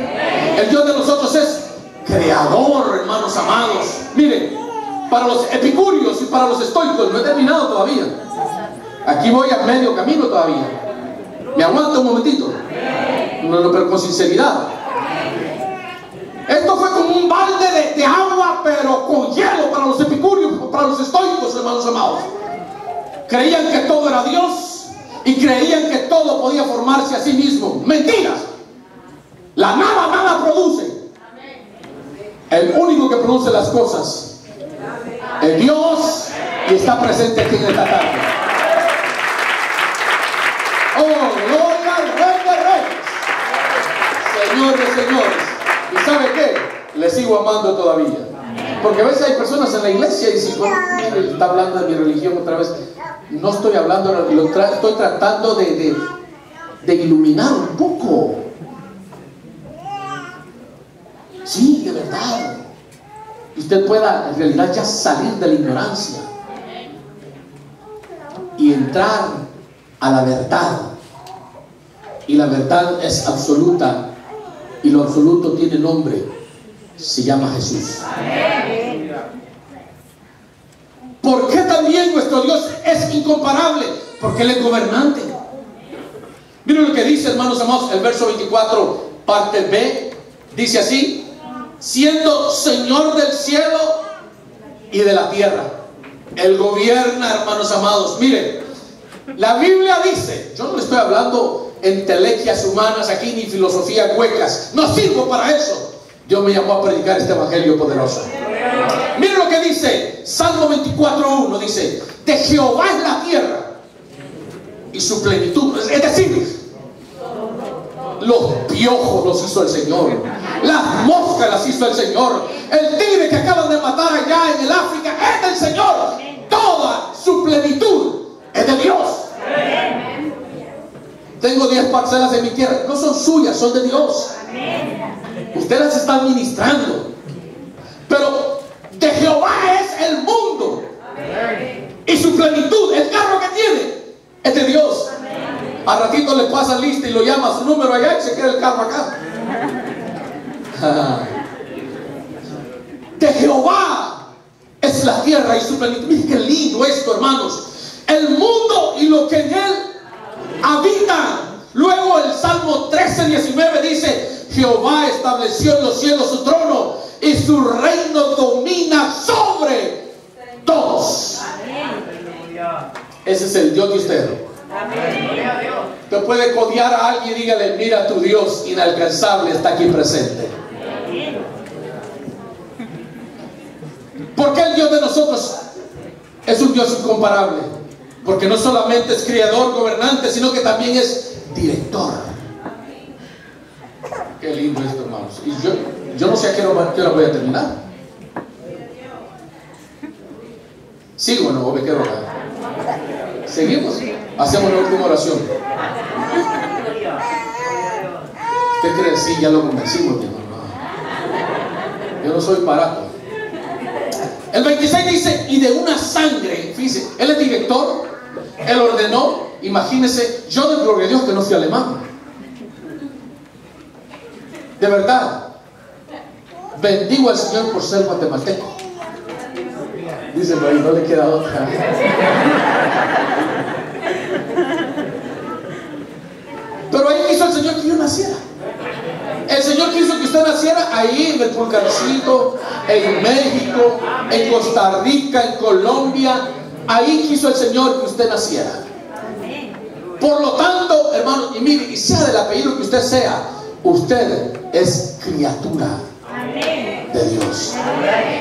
El Dios de nosotros es creador, hermanos amados. Miren, para los epicúreos y para los estoicos, no he terminado todavía. Aquí voy a medio camino todavía. Me aguanto un momentito. No, pero con sinceridad. Esto fue como un balde de agua, pero con hielo para los epicúreos, para los estoicos, hermanos amados. Creían que todo era Dios y creían que todo podía formarse a sí mismo. Mentiras. La nada produce. El único que produce las cosas es Dios, y está presente aquí en esta tarde. Oh, gloria al Rey de Reyes, Señor de señores. ¿Y sabe qué? Le sigo amando todavía. Porque a veces hay personas en la iglesia y dicen, bueno, mire, está hablando de mi religión otra vez. No estoy hablando, estoy tratando de iluminar un poco. Sí, de verdad. Y usted pueda en realidad ya salir de la ignorancia y entrar a la verdad. Y la verdad es absoluta, y lo absoluto tiene nombre, se llama Jesús. ¿Por qué también nuestro Dios es incomparable? Porque Él es gobernante. Miren lo que dice, hermanos amados, el verso 24, parte B, dice así: siendo Señor del cielo y de la tierra. Él gobierna, hermanos amados. Miren, la Biblia dice, yo no estoy hablando entelequias humanas aquí ni filosofías huecas, no sirvo para eso. Dios me llamó a predicar este evangelio poderoso. Miren lo que dice Salmo 24:1, dice: de Jehová es la tierra y su plenitud, es decir, los piojos los hizo el Señor, las moscas las hizo el Señor, el tigre que acaban de matar allá en el África es del Señor. Toda su plenitud es de Dios. Tengo 10 parcelas en mi tierra, no son suyas, son de Dios. Usted las está administrando, pero de Jehová es el mundo y su plenitud. El carro que tiene es de Dios. Al ratito le pasa lista y lo llama su número allá y se queda el carro acá. De Jehová es la tierra y su plenitud. Miren qué lindo esto, hermanos. El mundo y lo que en él habita. Luego el Salmo 13:19 dice: Jehová estableció en los cielos su trono y su reino domina sobre todos. Ese es el Dios de usted. Usted puede codear a alguien y dígale: mira, tu Dios inalcanzable está aquí presente. ¿Por qué el Dios de nosotros es un Dios incomparable? Porque no solamente es creador, gobernante, sino que también es director. Qué lindo esto, hermanos. Y yo no sé a qué hora voy a terminar. ¿Sigo o no? ¿O me quedo acá? ¿Seguimos? Hacemos la última oración. ¿Usted cree? Sí, ya lo convencimos. Yo no soy barato. El 26 dice: y de una sangre, fíjese, él es director, él ordenó. Imagínese, yo de gloria a Dios que no fui alemán. De verdad, bendigo al Señor por ser guatemalteco. Dice, pero ahí no le queda otra. Pero ahí quiso el Señor que yo naciera. El Señor quiso que usted naciera ahí en el Pulgarcito, en México, en Costa Rica, en Colombia. Ahí quiso el Señor que usted naciera. Por lo tanto, hermano, y mire, y sea del apellido que usted sea, usted es criatura de Dios.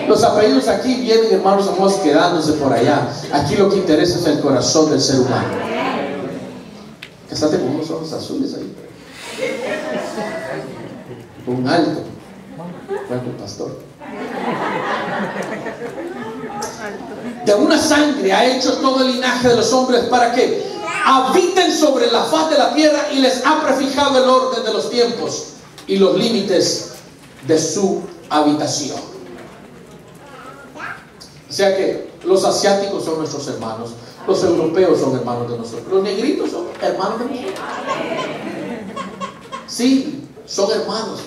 Los apellidos aquí vienen, hermanos, amados, quedándose por allá. Aquí lo que interesa es el corazón del ser humano. Casate con unos ojos azules ahí. Un alto. Bueno, el pastor. De una sangre ha hecho todo el linaje de los hombres para que habiten sobre la faz de la tierra, y les ha prefijado el orden de los tiempos y los límites de su habitación. O sea que los asiáticos son nuestros hermanos, los europeos son hermanos de nosotros, los negritos son hermanos de nosotros. Sí, son hermanos.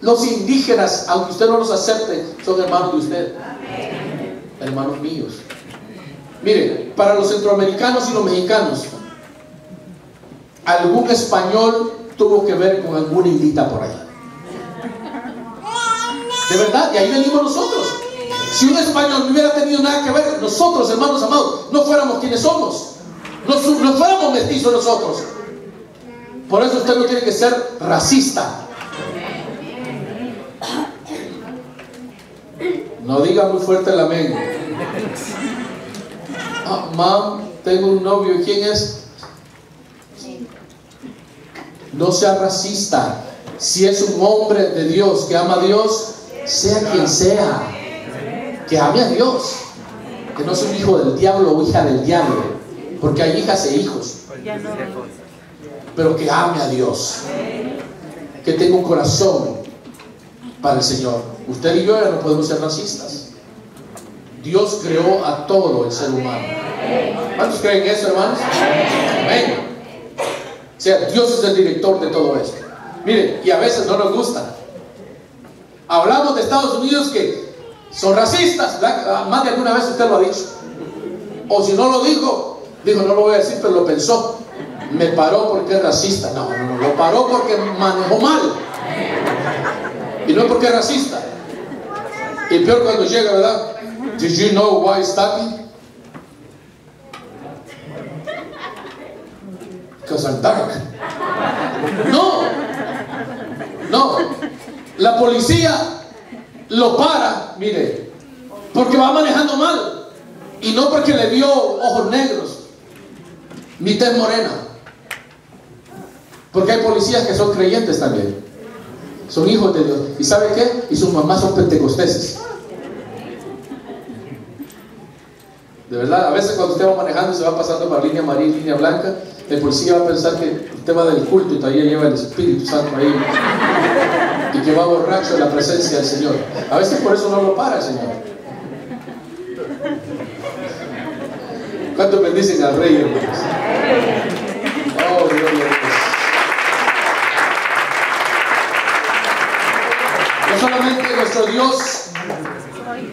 Los indígenas, aunque usted no los acepte, son hermanos de usted, hermanos míos. Mire, para los centroamericanos y los mexicanos, algún español tuvo que ver con alguna indita por ahí. De verdad, y ahí venimos nosotros. Si un español no hubiera tenido nada que ver, nosotros, hermanos amados, no fuéramos quienes somos. No fuéramos mestizos nosotros. Por eso usted no tiene que ser racista. No diga muy fuerte el amén. Mam, tengo un novio. ¿Quién es? No sea racista. Si es un hombre de Dios que ama a Dios, sea quien sea, que ame a Dios, que no sea un hijo del diablo o hija del diablo, porque hay hijas e hijos, pero que ame a Dios, que tenga un corazón para el Señor. Usted y yo ya no podemos ser racistas. Dios creó a todo el ser humano. ¿Cuántos creen eso, hermanos? Amén. O sea, Dios es el director de todo esto. Miren, y a veces no nos gusta. Hablamos de Estados Unidos que son racistas. Más de alguna vez usted lo ha dicho. O si no lo dijo, no lo voy a decir, pero lo pensó. Me paró porque es racista. No, lo paró porque manejó mal. Y no es porque es racista. Y peor cuando llega, ¿verdad? Did you know why it's stopping? Because I'm dark. No. La policía lo para, mire, porque va manejando mal. Y no porque le vio ojos negros ni tez morena. Porque hay policías que son creyentes también. Son hijos de Dios. ¿Y sabe qué? Y sus mamás son pentecosteses. De verdad, a veces cuando usted va manejando y se va pasando por línea amarilla y línea blanca, el policía va a pensar que usted va del culto y todavía lleva el Espíritu Santo ahí, y que va borracho de la presencia del Señor. A veces por eso no lo para el Señor. ¿Cuántos bendicen al Rey, hermanos? Oh, Dios mío. No solamente nuestro Dios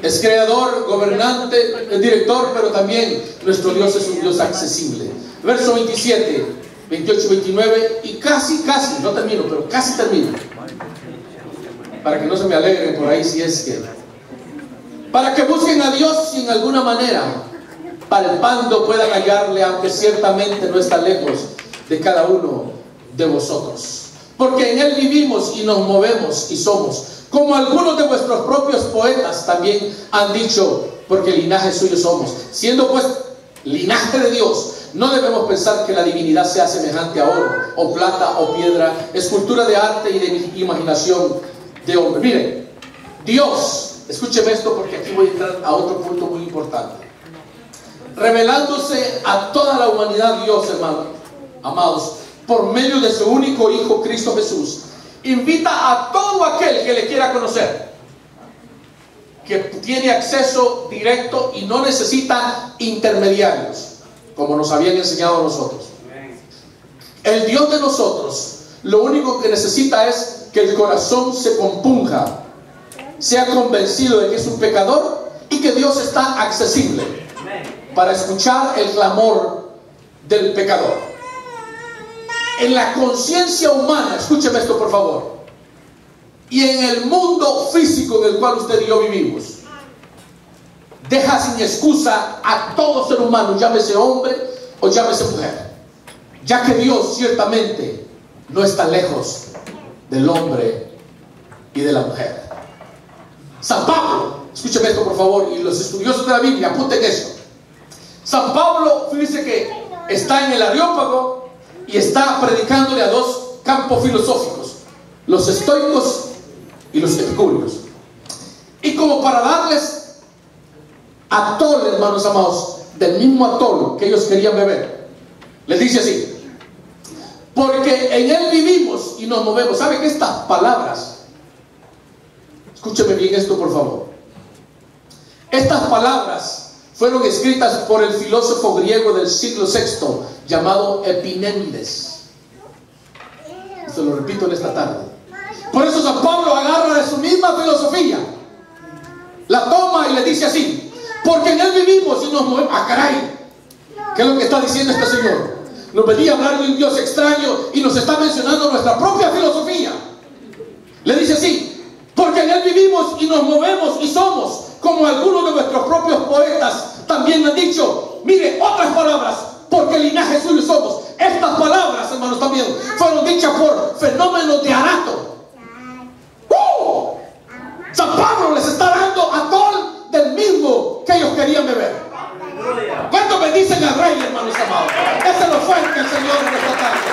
es creador, gobernante, el director, pero también nuestro Dios es un Dios accesible. Verso 27. 28 y 29, y casi, no termino, pero casi termino. Para que no se me alegren por ahí si es que... Para que busquen a Dios si en alguna manera, palpando, puedan hallarle, aunque ciertamente no está lejos de cada uno de vosotros. Porque en Él vivimos y nos movemos y somos. Como algunos de vuestros propios poetas también han dicho, porque linaje suyo somos. Siendo pues linaje de Dios, no debemos pensar que la divinidad sea semejante a oro, o plata, o piedra, escultura de arte y de imaginación de hombre. Miren, Dios, escúcheme esto porque aquí voy a entrar a otro punto muy importante. Revelándose a toda la humanidad, Dios, hermanos, amados, por medio de su único Hijo, Cristo Jesús, invita a todo aquel que le quiera conocer, que tiene acceso directo y no necesita intermediarios, como nos habían enseñado a nosotros. El Dios de nosotros, lo único que necesita es que el corazón se compunja, sea convencido de que es un pecador y que Dios está accesible para escuchar el clamor del pecador. En la conciencia humana, escúcheme esto por favor, y en el mundo físico en el cual usted y yo vivimos, deja sin excusa a todo ser humano, llámese hombre o llámese mujer, ya que Dios ciertamente no está lejos del hombre y de la mujer. San Pablo, escúcheme esto por favor, y los estudiosos de la Biblia, apunten eso. San Pablo, fíjense que está en el Areópago y está predicándole a dos campos filosóficos, los estoicos y los epicúreos. Y como para darles atole, hermanos amados, del mismo atole que ellos querían beber, les dice así: porque en Él vivimos y nos movemos. ¿Sabe que estas palabras, escúcheme bien esto por favor, estas palabras fueron escritas por el filósofo griego del siglo VI llamado Epiménides? Se lo repito en esta tarde. Por eso San Pablo agarra de su misma filosofía, la toma y le dice así: porque en Él vivimos y nos movemos. ¡Ah, caray! ¿Qué es lo que está diciendo este señor? Nos venía a hablar de un Dios extraño y nos está mencionando nuestra propia filosofía. Le dice así: porque en Él vivimos y nos movemos y somos, como algunos de nuestros propios poetas también han dicho. Mire, otras palabras, porque linaje suyo somos. Estas palabras, hermanos, también fueron dichas por fenómenos de Arato. San Pablo les está dando atol del mismo que ellos querían beber. ¿Cuántos bendicen al Rey, hermanos amados? Ese es lo fuerte el Señor en esta tarde.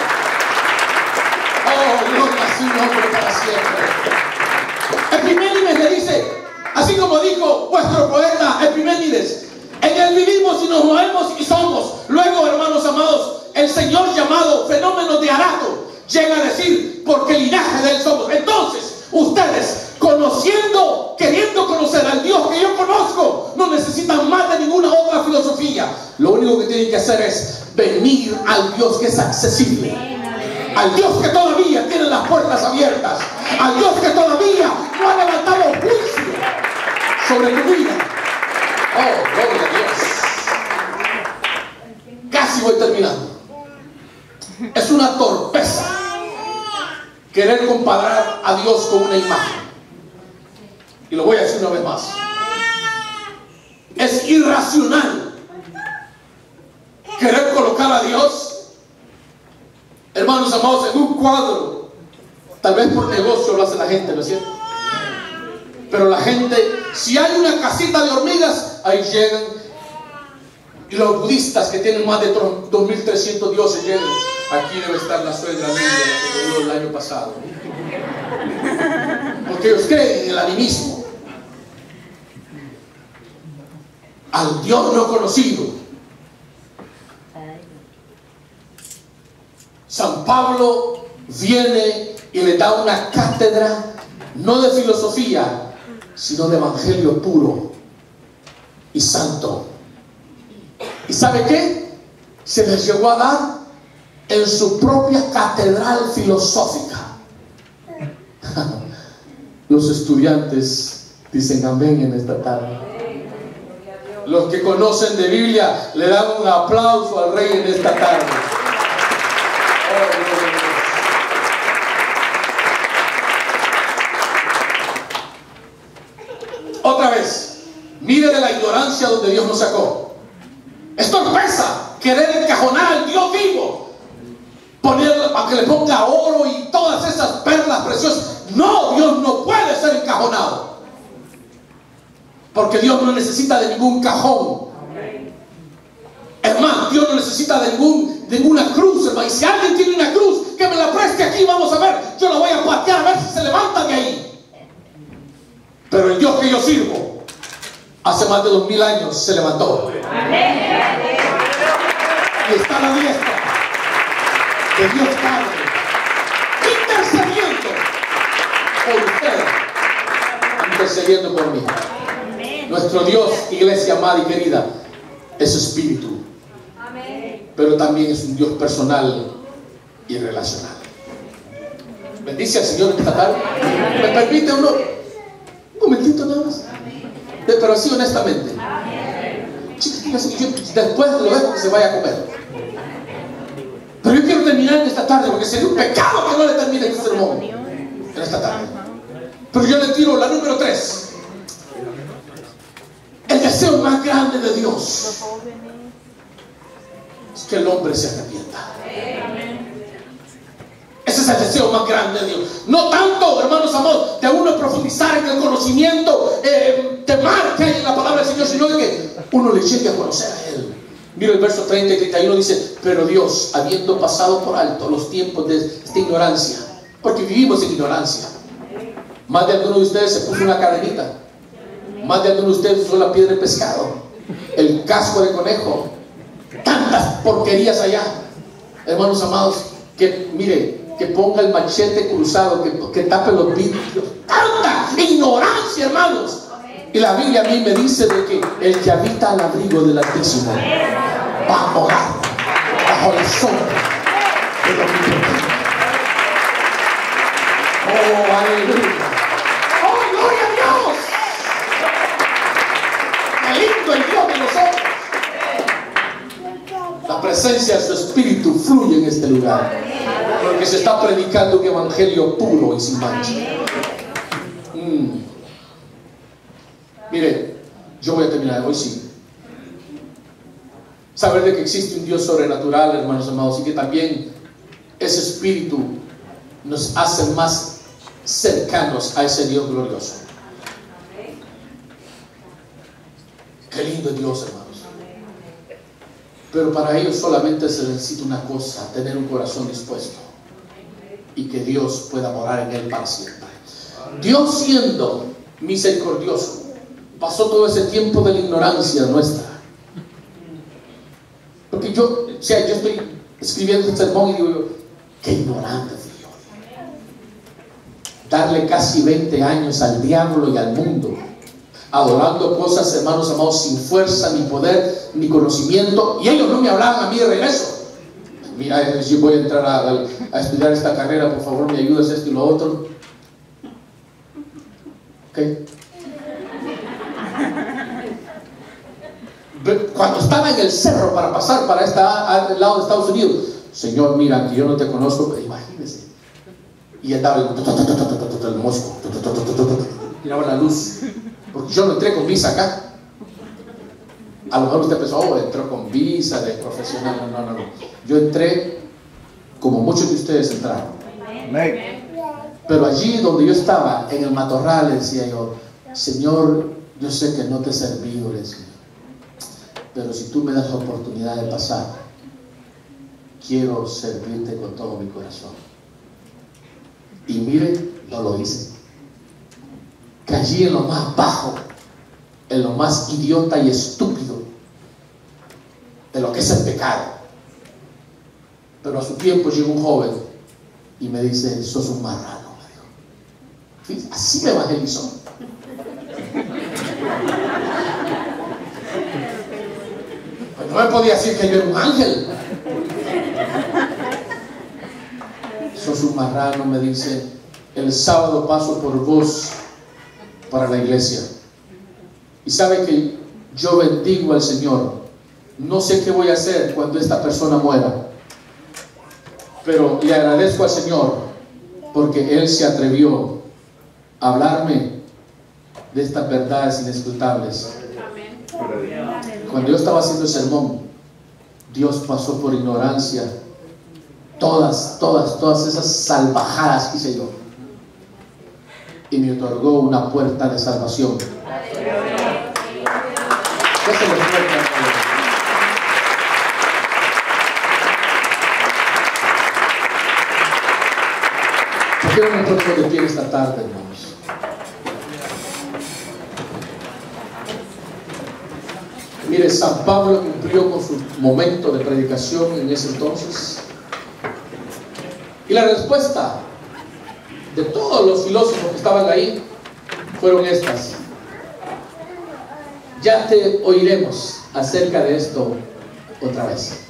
Oh, gloria a su nombre para siempre. Epiménides le dice, así como dijo vuestro poeta Epiménides: en Él vivimos y nos movemos y somos. Luego, hermanos amados, el Señor llamado fenómeno de Arato llega a decir: porque linaje de Él somos. Entonces, ustedes, conociendo, queriendo conocer al Dios que yo conozco, no necesitan más de ninguna otra filosofía. Lo único que tienen que hacer es venir al Dios que es accesible, al Dios que todavía tiene las puertas abiertas, al Dios que todavía no ha levantado juicio sobre tu vida. Oh, gloria a Dios. Casi voy terminando. Es una torpeza querer comparar a Dios con una imagen. Y lo voy a decir una vez más: es irracional querer colocar a Dios, hermanos amados, en un cuadro. Tal vez por negocio lo hace la gente, ¿no es cierto? Pero la gente, si hay una casita de hormigas, ahí llegan. Y los budistas que tienen más de 2300 dioses llegan. Aquí debe estar la suegra Lidia, la que murió el año pasado, porque ellos creen en el animismo. Al Dios no conocido. San Pablo viene y le da una cátedra, no de filosofía, sino de evangelio puro y santo. ¿Y sabe qué? Se les llegó a dar en su propia catedral filosófica. Los estudiantes dicen amén en esta tarde. Los que conocen de Biblia le dan un aplauso al Rey en esta tarde. Otra vez, mire de la ignorancia donde Dios nos sacó. Es torpeza querer encajonar al Dios vivo, ponerle para que le ponga oro y todas esas perlas preciosas. No, Dios no puede ser encajonado, porque Dios no necesita de ningún cajón. Es más, Dios no necesita de ninguna cruz, hermano. Y si alguien tiene una cruz, que me la preste aquí, vamos a ver. Yo la voy a patear a ver si se levanta de ahí. Pero el Dios que yo sirvo, hace más de 2000 años se levantó. Y está a la diestra de Dios Padre, intercediendo por usted, intercediendo por mí. Nuestro Dios, iglesia amada y querida, es espíritu. Pero también es un Dios personal y relacional. Bendice al Señor esta tarde. ¿Me permite un momentito nada más? Pero así honestamente. Después lo dejo que se vaya a comer. Pero yo quiero terminar en esta tarde, porque sería un pecado que no le termine este sermón en esta tarde. Pero yo le tiro la número 3. El deseo más grande de Dios es que el hombre se arrepienta. Ese es el deseo más grande de Dios. No tanto, hermanos amados, de uno profundizar en el conocimiento, temar que hay en la palabra del Señor, sino de que uno le llegue a conocer a Él. Mira el verso 30 y 31, dice: pero Dios, habiendo pasado por alto los tiempos de esta ignorancia, porque vivimos en ignorancia. Más de alguno de ustedes se puso una cadenita. Más de alguno de ustedes usó la piedra de pescado, el casco de conejo, tantas porquerías allá. Hermanos amados, que mire, que ponga el machete cruzado, que tape los vidrios. Tanta ignorancia, hermanos. Y la Biblia a mí me dice de que el que habita al abrigo del Altísimo va a morar bajo la sombra del Omnipotente. Oh, aleluya. Oh, gloria a Dios. Qué lindo el Dios de nosotros. La presencia de su Espíritu fluye en este lugar, porque se está predicando un evangelio puro y sin mancha. Mire, yo voy a terminar hoy sí. Saber de que existe un Dios sobrenatural, hermanos amados, y que también ese Espíritu nos hace más cercanos a ese Dios glorioso. Qué lindo Dios, hermanos. Pero para ello solamente se necesita una cosa: tener un corazón dispuesto, y que Dios pueda morar en él para siempre. Dios, siendo misericordioso, pasó todo ese tiempo de la ignorancia nuestra. Porque yo estoy escribiendo este sermón y digo, qué ignorante fui yo. Darle casi 20 años al diablo y al mundo, adorando cosas, hermanos amados, sin fuerza, ni poder, ni conocimiento, y ellos no me hablaban a mí de regreso. Mira, yo voy a entrar a estudiar esta carrera, por favor me ayudas esto y lo otro. ¿Ok? Cuando estaba en el cerro para pasar para al lado de Estados Unidos, Señor, mira, que yo no te conozco, pero imagínese. Y andaba el mosco, miraba la luz, porque yo no entré con visa acá. A lo mejor usted pensó, oh, entró con visa de profesional. No. Yo entré como muchos de ustedes entraron. Pero allí donde yo estaba, en el matorral, decía yo, Señor, yo sé que no te he servido, le decía, pero si tú me das la oportunidad de pasar, quiero servirte con todo mi corazón. Y mire, no lo hice. Caí en lo más bajo, en lo más idiota y estúpido de lo que es el pecado. Pero a su tiempo llegó un joven y me dice, sos un marrano, me dijo. Así me evangelizó. Pues no me podía decir que yo era un ángel. Sos un marrano, me dice. El sábado paso por vos para la iglesia. Y sabe que yo bendigo al Señor. No sé qué voy a hacer cuando esta persona muera, Pero le agradezco al Señor porque Él se atrevió a hablarme de estas verdades inescrutables. Cuando yo estaba haciendo el sermón, Dios pasó por ignorancia todas esas salvajadas que hice yo y me otorgó una puerta de salvación. ¿Por qué no me pongo de pie esta tarde, hermanos? Mire, San Pablo cumplió con su momento de predicación en ese entonces. Y la respuesta de todos los filósofos que estaban ahí fueron estas: ya te oiremos acerca de esto otra vez.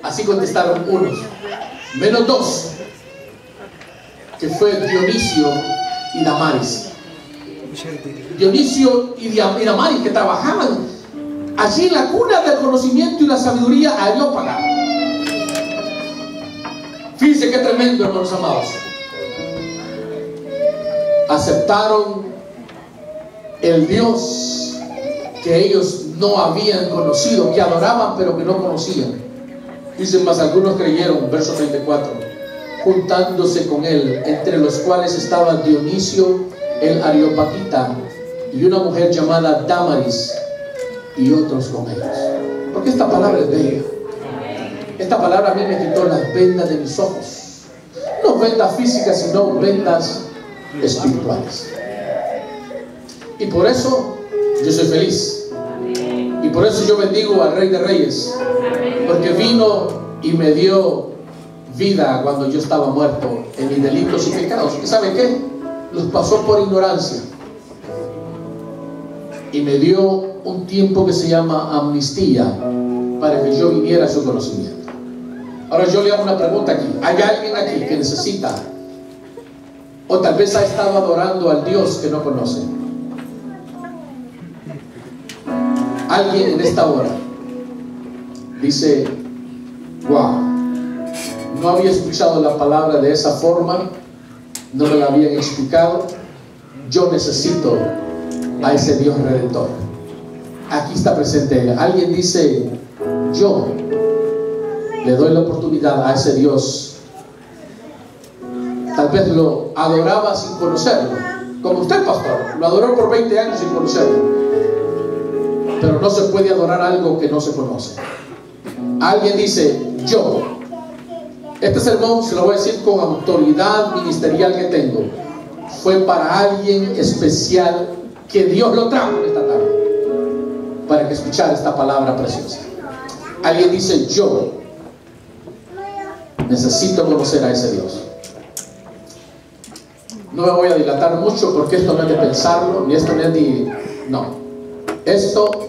Así contestaron unos, menos dos, que fue Dionisio y Damaris. Dionisio y Damaris, que trabajaban allí en la cuna del conocimiento y la sabiduría areópaga. Fíjense qué tremendo, hermanos amados. Aceptaron el Dios que ellos no habían conocido, que adoraban pero que no conocían. Dicen más, algunos creyeron, verso 34, juntándose con él, entre los cuales estaba Dionisio el Areopagita y una mujer llamada Damaris, y otros con ellos. Porque esta palabra es bella. Esta palabra a mí me quitó las vendas de mis ojos. No vendas físicas, sino vendas espirituales. Y por eso yo soy feliz. Y por eso yo bendigo al Rey de Reyes. Porque vino y me dio vida cuando yo estaba muerto en mis delitos y pecados. ¿Y sabe qué? Los pasó por ignorancia. Y me dio un tiempo que se llama amnistía para que yo viniera a su conocimiento. Ahora yo le hago una pregunta aquí. ¿Hay alguien aquí que necesita, o tal vez ha estado adorando al Dios que no conoce? Alguien en esta hora dice: wow, no había escuchado la palabra de esa forma, no me la habían explicado, yo necesito a ese Dios redentor. Aquí está presente. Alguien dice: yo le doy la oportunidad a ese Dios. Tal vez lo adoraba sin conocerlo, como usted, pastor, lo adoró por 20 años sin conocerlo. Pero no se puede adorar algo que no se conoce. Alguien dice: yo, este sermón se lo voy a decir con autoridad ministerial que tengo, fue para alguien especial que Dios lo trajo esta tarde para que escuchara esta palabra preciosa. Alguien dice: yo necesito conocer a ese Dios. No me voy a dilatar mucho porque esto no es de pensarlo, ni esto no es de... No, esto